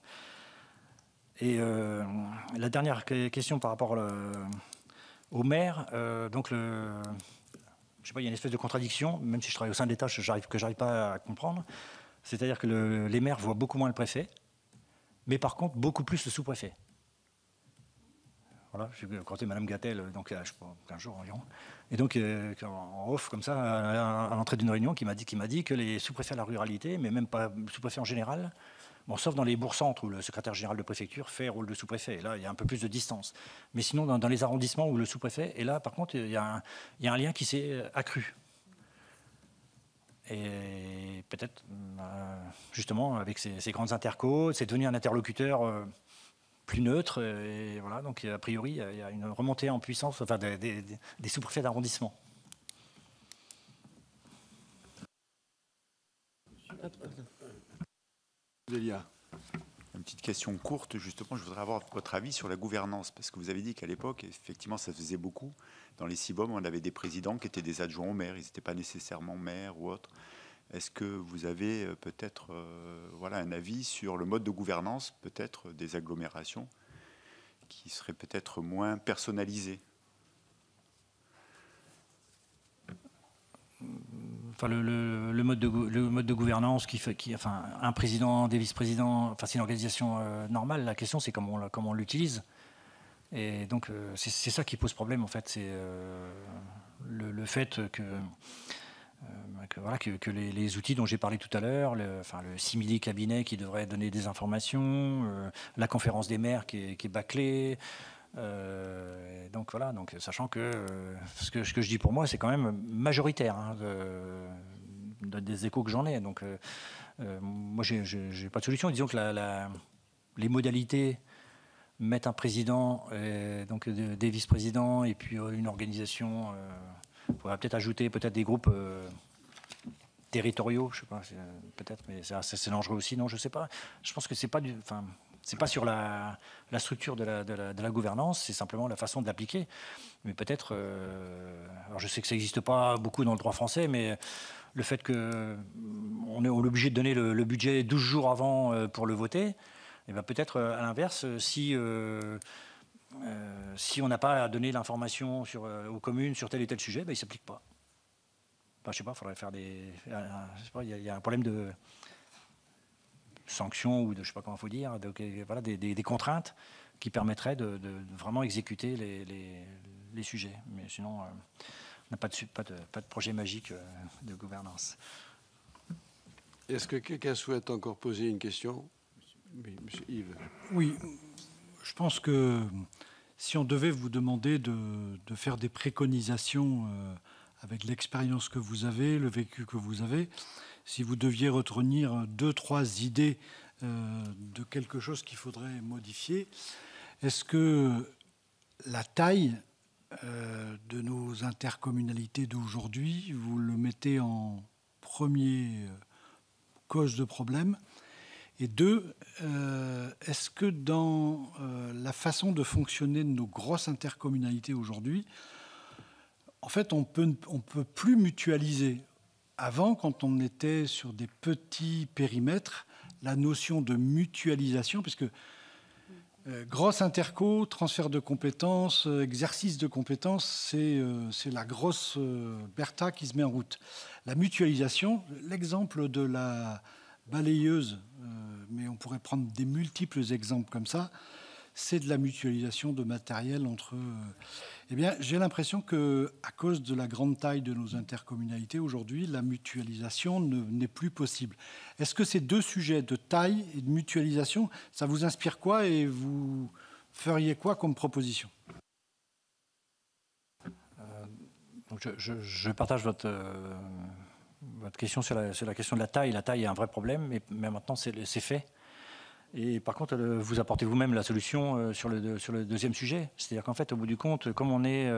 Et la dernière question par rapport au maire, donc je ne sais pas, il y a une espèce de contradiction, même si je travaille au sein de l'État, que j'arrive pas à comprendre. C'est-à-dire que les maires voient beaucoup moins le préfet, mais par contre beaucoup plus le sous-préfet. Voilà, j'ai rencontré Mme Gattel, donc je sais pas, 15 jours environ. Et donc en off, comme ça, à l'entrée d'une réunion, qui m'a dit que les sous-préfets à la ruralité, mais même pas sous-préfets en général, bon, sauf dans les bourgs-centres où le secrétaire général de préfecture fait rôle de sous-préfet. Là, il y a un peu plus de distance. Mais sinon, dans les arrondissements où le sous-préfet est là, par contre, il y a un lien qui s'est accru. Et peut-être, justement, avec ces grandes intercos, c'est devenu un interlocuteur plus neutre. Et voilà, donc, a priori, il y a une remontée en puissance, enfin, des sous-préfets d'arrondissement. Delia. Une petite question courte, justement, je voudrais avoir votre avis sur la gouvernance, parce que vous avez dit qu'à l'époque, effectivement, ça faisait beaucoup. Dans les CIBOM, on avait des présidents qui étaient des adjoints au maire, ils n'étaient pas nécessairement maires ou autres. Est-ce que vous avez peut-être voilà, un avis sur le mode de gouvernance, peut-être des agglomérations, qui serait peut-être moins personnalisé? Enfin, le mode de gouvernance enfin, un président, des vice-présidents, enfin, c'est une organisation normale. La question, c'est comment on l'utilise. Et donc, c'est ça qui pose problème, en fait. C'est le fait que les outils dont j'ai parlé tout à l'heure, le simili cabinet qui devrait donner des informations, la conférence des maires qui est bâclée. Donc voilà, donc, sachant que ce que je dis pour moi, c'est quand même majoritaire hein, des échos que j'en ai. Donc moi, j'ai pas de solution. Disons que les modalités mettre un président, donc des vice-présidents et puis une organisation. On pourrait peut-être ajouter des groupes territoriaux, je sais pas, peut-être, mais c'est dangereux aussi, non, je sais pas. Je pense que c'est pas sur la structure de la gouvernance, c'est simplement la façon de l'appliquer. Mais peut-être, alors je sais que ça n'existe pas beaucoup dans le droit français, mais le fait qu'on est obligé de donner le budget 12 jours avant pour le voter, et bien peut-être à l'inverse, si on n'a pas à donner l'information aux communes sur tel et tel sujet, ben, il ne s'applique pas. Enfin, je ne sais pas, il faudrait faire il y a un problème de sanctions ou de, je ne sais pas comment il faut dire, voilà, des contraintes qui permettraient de vraiment exécuter les sujets. Mais sinon, on n'a pas de projet magique de gouvernance. Est-ce que quelqu'un souhaite encore poser une question? Oui, monsieur Yves. Oui, je pense que si on devait vous demander de faire des préconisations avec l'expérience que vous avez, le vécu que vous avez, si vous deviez retenir 2-3 idées de quelque chose qu'il faudrait modifier, est-ce que la taille de nos intercommunalités d'aujourd'hui, vous le mettez en première cause de problème? Et 2, est-ce que dans la façon de fonctionner de nos grosses intercommunalités aujourd'hui, en fait, on peut plus mutualiser. Avant, quand on était sur des petits périmètres, la notion de mutualisation, puisque grosse interco, transfert de compétences, exercice de compétences, c'est la grosse Bertha qui se met en route. La mutualisation, l'exemple de la balayeuse, mais on pourrait prendre des multiples exemples comme ça, c'est de la mutualisation de matériel entre... Eh bien, j'ai l'impression qu'à cause de la grande taille de nos intercommunalités, aujourd'hui, la mutualisation n'est plus possible. Est-ce que ces deux sujets de taille et de mutualisation, ça vous inspire quoi et vous feriez quoi comme proposition? Donc je partage votre question sur la question de la taille. La taille est un vrai problème, mais maintenant c'est fait. Et par contre, vous apportez vous-même la solution sur le deuxième sujet. C'est-à-dire qu'en fait, au bout du compte, comme on est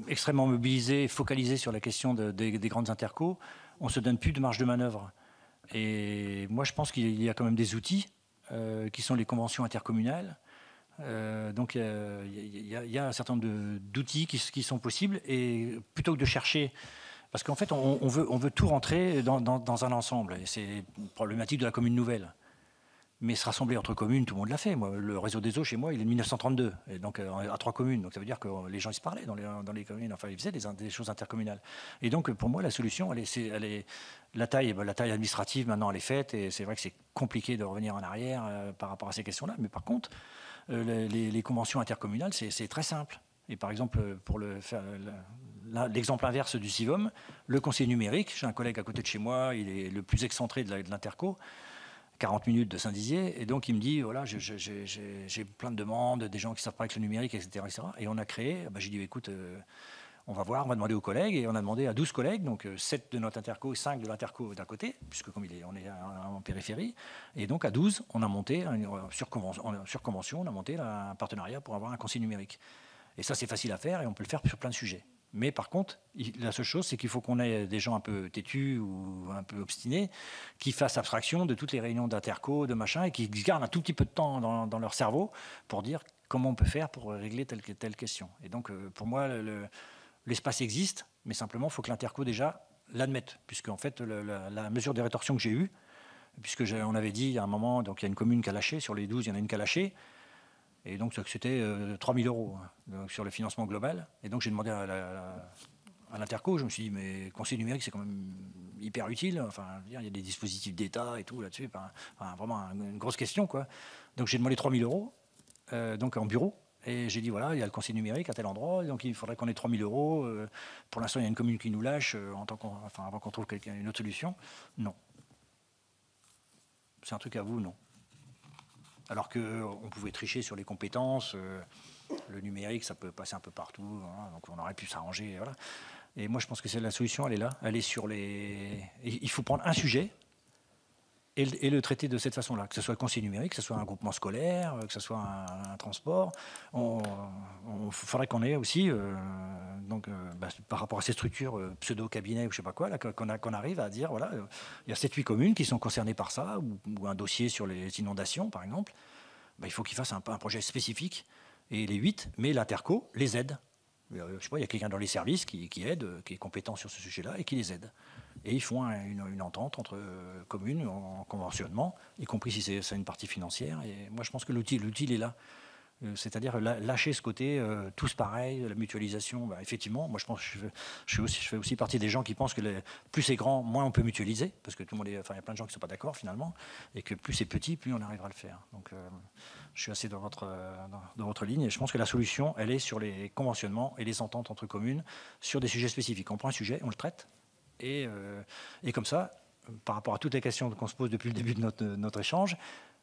extrêmement mobilisé, focalisé sur la question des grandes intercos, on ne se donne plus de marge de manœuvre. Et moi, je pense qu'il y a quand même des outils qui sont les conventions intercommunales. Donc, il y a un certain nombre d'outils qui sont possibles. Et plutôt que de chercher... Parce qu'en fait, on veut tout rentrer dans un ensemble. Et c'est problématique de la commune nouvelle. Mais se rassembler entre communes, tout le monde l'a fait. Moi, le réseau des eaux, chez moi, il est de 1932. Et donc, à 3 communes. Donc, ça veut dire que les gens, ils se parlaient dans les communes. Enfin, ils faisaient des choses intercommunales. Et donc, pour moi, la solution, la taille administrative, maintenant, elle est faite. Et c'est vrai que c'est compliqué de revenir en arrière par rapport à ces questions-là. Mais par contre, les conventions intercommunales, c'est très simple. Et par exemple, pour l'exemple inverse du CIVOM, le conseiller numérique, j'ai un collègue à côté de chez moi, il est le plus excentré de l'Interco, 40 minutes de Saint-Dizier, et donc il me dit, voilà, j'ai plein de demandes, des gens qui ne savent pas avec le numérique, etc. etc. Et on a créé, j'ai dit, écoute, on va voir, on va demander aux collègues, et on a demandé à 12 collègues, donc 7 de notre Interco et 5 de l'Interco d'un côté, puisque comme on est en périphérie, et donc à 12, on a monté, sur convention, on a monté un partenariat pour avoir un conseiller numérique. Et ça, c'est facile à faire, et on peut le faire sur plein de sujets. Mais par contre, la seule chose, c'est qu'il faut qu'on ait des gens un peu têtus ou un peu obstinés qui fassent abstraction de toutes les réunions d'interco, de machin, et qui gardent un tout petit peu de temps dans leur cerveau pour dire comment on peut faire pour régler telle question. Et donc, pour moi, l'espace existe, mais simplement, il faut que l'interco, déjà, l'admette. Puisque, en fait, la mesure des rétorsions que j'ai eue, puisque on avait dit, à un moment, donc il y a une commune qui a lâché, sur les 12, il y en a une qui a lâché, et donc c'était 3 000 € donc, sur le financement global. Et donc j'ai demandé à l'Interco, je me suis dit, mais conseiller numérique, c'est quand même hyper utile. Enfin, il y a des dispositifs d'État et tout là-dessus. Enfin, vraiment une grosse question, quoi. Donc j'ai demandé 3 000 € donc en bureau. Et j'ai dit, voilà, il y a le conseiller numérique à tel endroit, donc il faudrait qu'on ait 3 000 €. Pour l'instant, il y a une commune qui nous lâche avant qu'on trouve une autre solution. Non. C'est un truc à vous, non. Alors qu'on pouvait tricher sur les compétences, le numérique, ça peut passer un peu partout, hein, donc on aurait pu s'arranger. Voilà. Et moi, je pense que la solution, elle est là. Elle est sur les... Il faut prendre un sujet et le traiter de cette façon-là. Que ce soit le conseiller numérique, que ce soit un groupement scolaire, que ce soit un transport. Il faudrait qu'on ait aussi, par rapport à ces structures pseudo-cabinets ou je ne sais pas quoi, qu'on arrive à dire, voilà, il y a 7-8 communes qui sont concernées par ça, ou un dossier sur les inondations, par exemple. Il faut qu'ils fassent un projet spécifique, et les 8, mais l'Interco les aide. Je ne sais pas, il y a quelqu'un dans les services qui aide, qui est compétent sur ce sujet-là, et qui les aide. Et ils font une entente entre communes en conventionnement, y compris si c'est une partie financière. Et moi, je pense que l'outil est là. C'est-à-dire lâcher ce côté tous pareil, la mutualisation. Effectivement, moi, je pense que je fais aussi partie des gens qui pensent que plus c'est grand, moins on peut mutualiser, parce que tout le monde il y a plein de gens qui ne sont pas d'accord finalement, et que plus c'est petit, plus on arrivera à le faire. Donc, je suis assez dans votre ligne, et je pense que la solution, elle est sur les conventionnements et les ententes entre communes sur des sujets spécifiques. On prend un sujet, on le traite. Et comme ça, par rapport à toutes les questions qu'on se pose depuis le début de notre échange,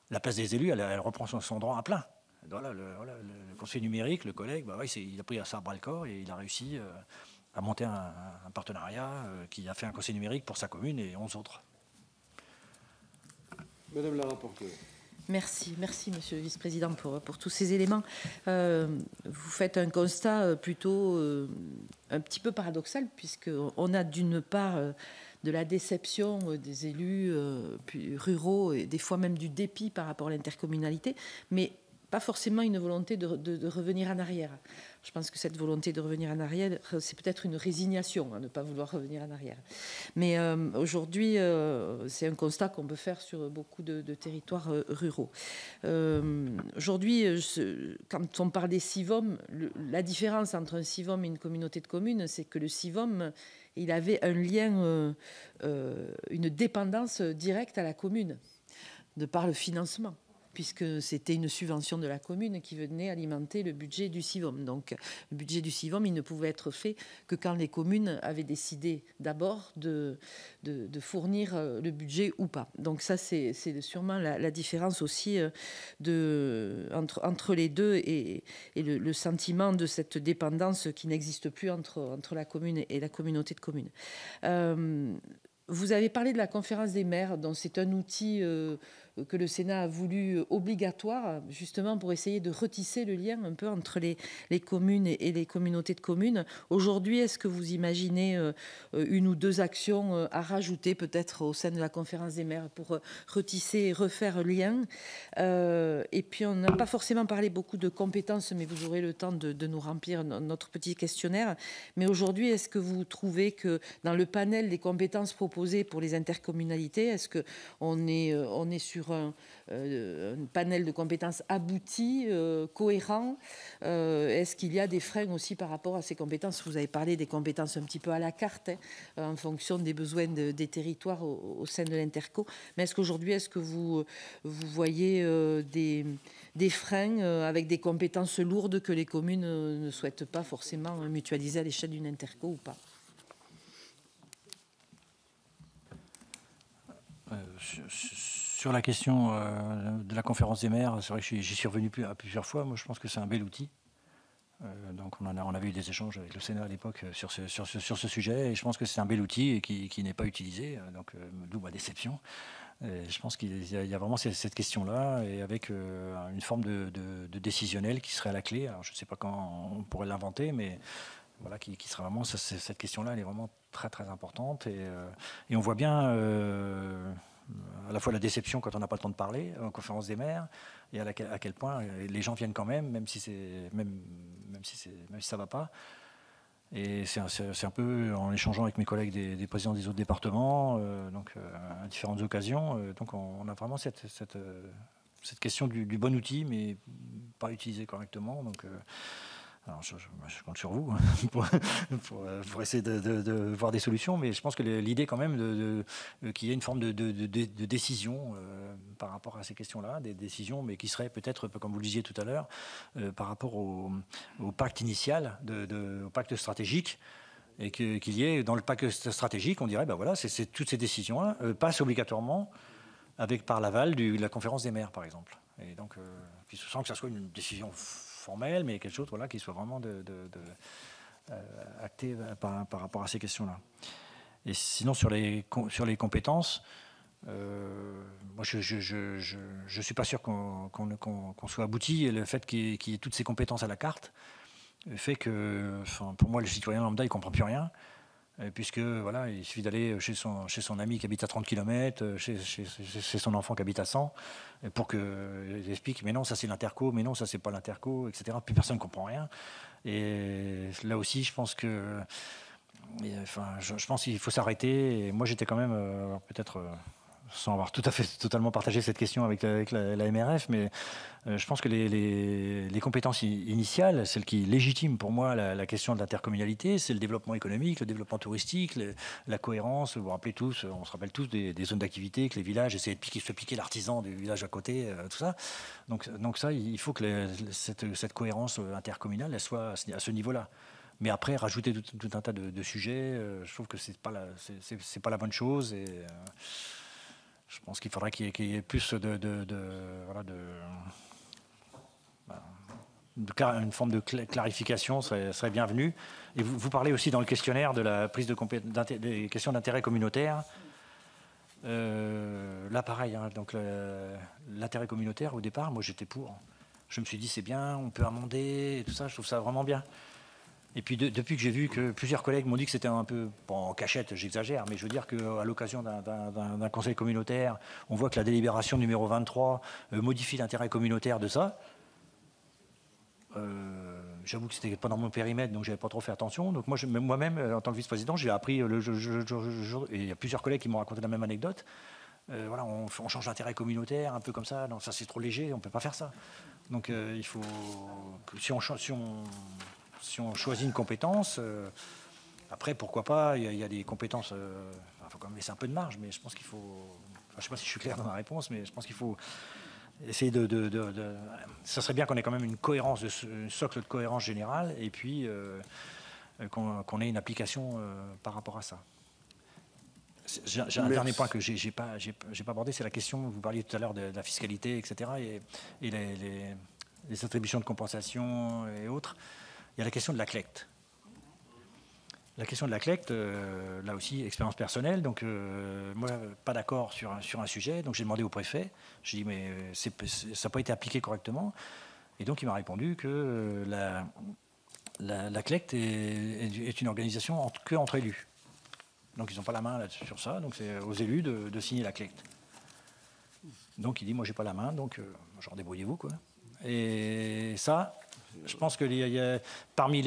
la place des élus, elle reprend son droit à plein. Voilà, le conseiller numérique, le collègue, il a pris ça à bras-le-corps et il a réussi à monter un partenariat qui a fait un conseiller numérique pour sa commune et 11 autres. Madame la rapporteure. Merci, Monsieur le Vice-président, pour tous ces éléments. Vous faites un constat plutôt un petit peu paradoxal, puisqu'on a d'une part de la déception des élus ruraux et des fois même du dépit par rapport à l'intercommunalité, mais pas forcément une volonté de revenir en arrière. Je pense que cette volonté de revenir en arrière, c'est peut-être une résignation à ne pas vouloir revenir en arrière. Mais aujourd'hui, c'est un constat qu'on peut faire sur beaucoup de territoires ruraux. Aujourd'hui, quand on parle des CIVOM, la différence entre un CIVOM et une communauté de communes, c'est que le CIVOM, il avait un lien, une dépendance directe à la commune, de par le financement. puisque c'était une subvention de la commune qui venait alimenter le budget du CIVOM. Donc le budget du CIVOM, il ne pouvait être fait que quand les communes avaient décidé d'abord de fournir le budget ou pas. Donc ça, c'est sûrement la différence aussi entre les deux et le sentiment de cette dépendance qui n'existe plus entre la commune et la communauté de communes. Vous avez parlé de la conférence des maires, dont c'est un outil que le Sénat a voulu obligatoire, justement pour essayer de retisser le lien un peu entre les communes et les communautés de communes. Aujourd'hui, est-ce que vous imaginez une ou deux actions à rajouter peut-être au sein de la conférence des maires pour retisser et refaire lien? Et puis, on n'a pas forcément parlé beaucoup de compétences, mais vous aurez le temps de nous remplir notre petit questionnaire. Mais aujourd'hui, est-ce que vous trouvez que dans le panel des compétences proposées pour les intercommunalités, est-ce qu'on est sur un panel de compétences abouti, cohérent? Est-ce qu'il y a des freins aussi par rapport à ces compétences? Vous avez parlé des compétences un petit peu à la carte, en fonction des besoins des territoires au sein de l'Interco. Mais est-ce qu'aujourd'hui, est-ce que vous voyez des freins avec des compétences lourdes que les communes ne souhaitent pas forcément mutualiser à l'échelle d'une Interco ou pas? Sur la question de la conférence des maires, c'est vrai que j'y suis revenu plusieurs fois. Moi, je pense que c'est un bel outil. Donc, on avait eu des échanges avec le Sénat à l'époque sur ce sujet. Et je pense que c'est un bel outil et qui n'est pas utilisé. Donc, d'où ma déception. Et je pense qu'il y a vraiment cette question-là, et avec une forme de décisionnel qui serait à la clé. Alors, je ne sais pas quand on pourrait l'inventer, mais voilà, qui sera vraiment cette question-là, elle est vraiment très très importante. Et on voit bien à la fois la déception quand on n'a pas le temps de parler en conférence des maires, et à quel point les gens viennent quand même si ça va pas. Et c'est un peu en échangeant avec mes collègues des présidents des autres départements, à différentes occasions. Donc on a vraiment cette question du bon outil, mais pas utilisé correctement. Donc alors je compte sur vous pour essayer de voir des solutions, mais je pense que l'idée quand même qu'il y ait une forme de décision par rapport à ces questions-là, des décisions, mais qui seraient peut-être, comme vous le disiez tout à l'heure, par rapport au pacte initial, au pacte stratégique, et qu'il y ait dans le pacte stratégique, on dirait, ben voilà, toutes ces décisions-là passent obligatoirement par l'aval de la conférence des maires, par exemple. Et donc, sans que ça soit une décision formelle, mais quelque chose qui soit vraiment acté par rapport à ces questions-là. Et sinon, sur les compétences, moi, je suis pas sûr qu'on soit abouti. Et le fait qu'il y ait toutes ces compétences à la carte fait que, pour moi, le citoyen lambda, il comprend plus rien. Puisque voilà, il suffit d'aller chez son ami qui habite à 30 km, chez son enfant qui habite à 100, pour qu'il explique, mais non, ça c'est l'Interco, mais non, ça c'est pas l'Interco, etc. Plus personne ne comprend rien. Et là aussi, je pense que, je pense qu'il faut s'arrêter. Et moi, j'étais quand même, peut-être, sans avoir totalement partagé cette question avec la MRF, mais je pense que les compétences initiales, celles qui légitiment pour moi la question de l'intercommunalité, c'est le développement économique, le développement touristique, la cohérence. Vous vous rappelez tous, on se rappelle tous des zones d'activité, que les villages essayaient de se piquer l'artisan du village à côté, tout ça. Donc ça, il faut que cette cohérence intercommunale, elle soit à ce niveau-là. Mais après, rajouter tout un tas de sujets, je trouve que c'est pas la bonne chose. Et je pense qu'il faudrait qu'il y ait plus une forme de clarification serait bienvenue. Et vous parlez aussi dans le questionnaire de la prise des questions d'intérêt communautaire. Là, pareil, donc l'intérêt communautaire, au départ, moi j'étais pour. Je me suis dit, c'est bien, on peut amender, et tout ça, je trouve ça vraiment bien. Et puis depuis que j'ai vu que plusieurs collègues m'ont dit que c'était un peu, bon, en cachette, j'exagère, mais je veux dire qu'à l'occasion d'un conseil communautaire, on voit que la délibération numéro 23 modifie l'intérêt communautaire de ça. J'avoue que c'était pas dans mon périmètre, donc j'avais pas trop fait attention. Donc moi-même, en tant que vice-président, j'ai appris et il y a plusieurs collègues qui m'ont raconté la même anecdote. Voilà, on change l'intérêt communautaire, un peu comme ça. Non, ça c'est trop léger, on peut pas faire ça. Donc il faut, si on choisit une compétence, après pourquoi pas, il y a des compétences, il faut quand même laisser un peu de marge, mais je pense qu'il faut, je ne sais pas si je suis clair dans ma réponse, mais je pense qu'il faut essayer ça serait bien qu'on ait quand même une cohérence, un socle de cohérence générale, et puis qu'on ait une application par rapport à ça. J'ai un dernier point que j'ai pas abordé, c'est la question, vous parliez tout à l'heure de la fiscalité, etc., et les attributions de compensation et autres. Il y a la question de la CLECT. La question de la CLECT, là aussi, expérience personnelle. Donc, moi, pas d'accord sur un sujet. Donc, j'ai demandé au préfet. J'ai dit, mais ça n'a pas été appliqué correctement. Et donc, il m'a répondu que la CLECT est une organisation entre élus. Donc, ils n'ont pas la main sur ça. Donc, c'est aux élus de signer la CLECT. Donc, il dit, moi, j'ai pas la main. Donc, genre, débrouillez-vous, quoi. Et ça... Je pense que parmi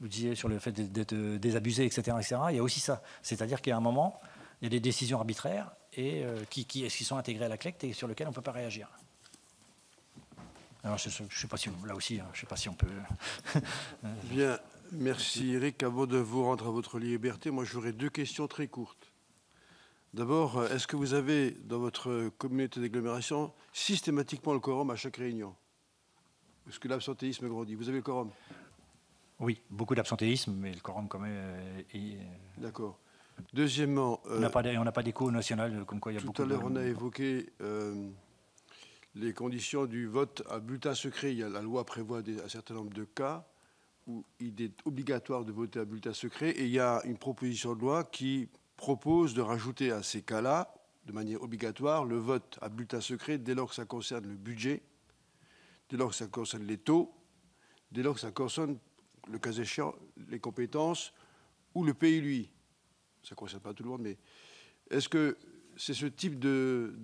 vous disiez sur le fait d'être désabusé, etc., il y a aussi ça. C'est-à-dire qu'à un moment, il y a des décisions arbitraires et qui sont intégrées à la CLECT et sur lesquelles on ne peut pas réagir. Alors, je ne sais pas si, là aussi, je ne sais pas si on peut... Bien, merci Eric. Avant de vous rendre à votre liberté, moi j'aurais 2 questions très courtes. D'abord, est-ce que vous avez dans votre communauté d'agglomération systématiquement le quorum à chaque réunion ? Est-ce que l'absentéisme grandit? Vous avez le quorum? Oui, beaucoup d'absentéisme, mais le quorum quand même est... D'accord. Deuxièmement... on n'a pas d'écho national, comme quoi il y a beaucoup de... Tout à l'heure, on a évoqué les conditions du vote à bulletin secret. La loi prévoit un certain nombre de cas où il est obligatoire de voter à bulletin secret. Et il y a une proposition de loi qui propose de rajouter à ces cas-là, de manière obligatoire, le vote à bulletin secret dès lors que ça concerne le budget, dès lors que ça concerne les taux, dès lors que ça concerne, le cas échéant, les compétences ou le pays, lui. Ça ne concerne pas tout le monde, mais est-ce que c'est ce type de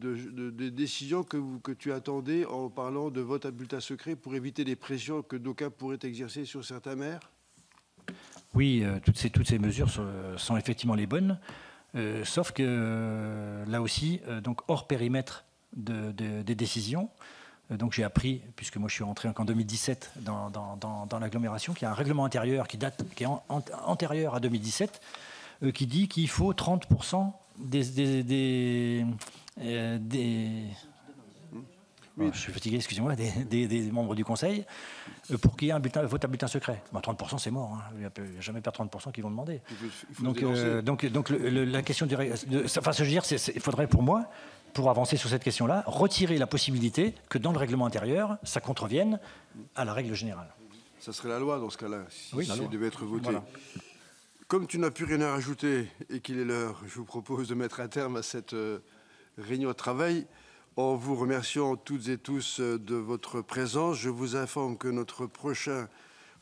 décision que tu attendais en parlant de vote à bulletin secret pour éviter les pressions que d'aucuns pourraient exercer sur certains maires? Oui, toutes ces mesures sont effectivement les bonnes, sauf que là aussi, donc hors périmètre des décisions. Donc j'ai appris, puisque moi je suis rentré qu'en 2017 dans l'agglomération, qu'il y a un règlement intérieur qui est antérieur à 2017, qui dit qu'il faut 30% des je suis fatigué, excusez-moi, des membres du Conseil, pour qu'il y ait un vote à bulletin secret. 30%, c'est mort. Hein. Il n'y a jamais pas 30% qui vont demander. Donc la question enfin, je veux dire, il faudrait pour moi, pour avancer sur cette question-là, retirer la possibilité que dans le règlement intérieur, ça contrevienne à la règle générale. Ça serait la loi dans ce cas-là, si oui, ça devait être voté. Voilà. Comme tu n'as plus rien à rajouter et qu'il est l'heure, je vous propose de mettre un terme à cette réunion de travail. En vous remerciant toutes et tous de votre présence, je vous informe que notre prochaine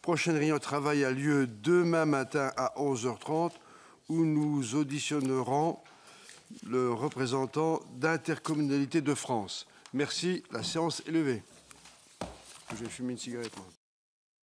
réunion de travail a lieu demain matin à 11h30 où nous auditionnerons le représentant d'Intercommunalité de France. Merci, la séance est levée. Je vais fumer une cigarette, moi.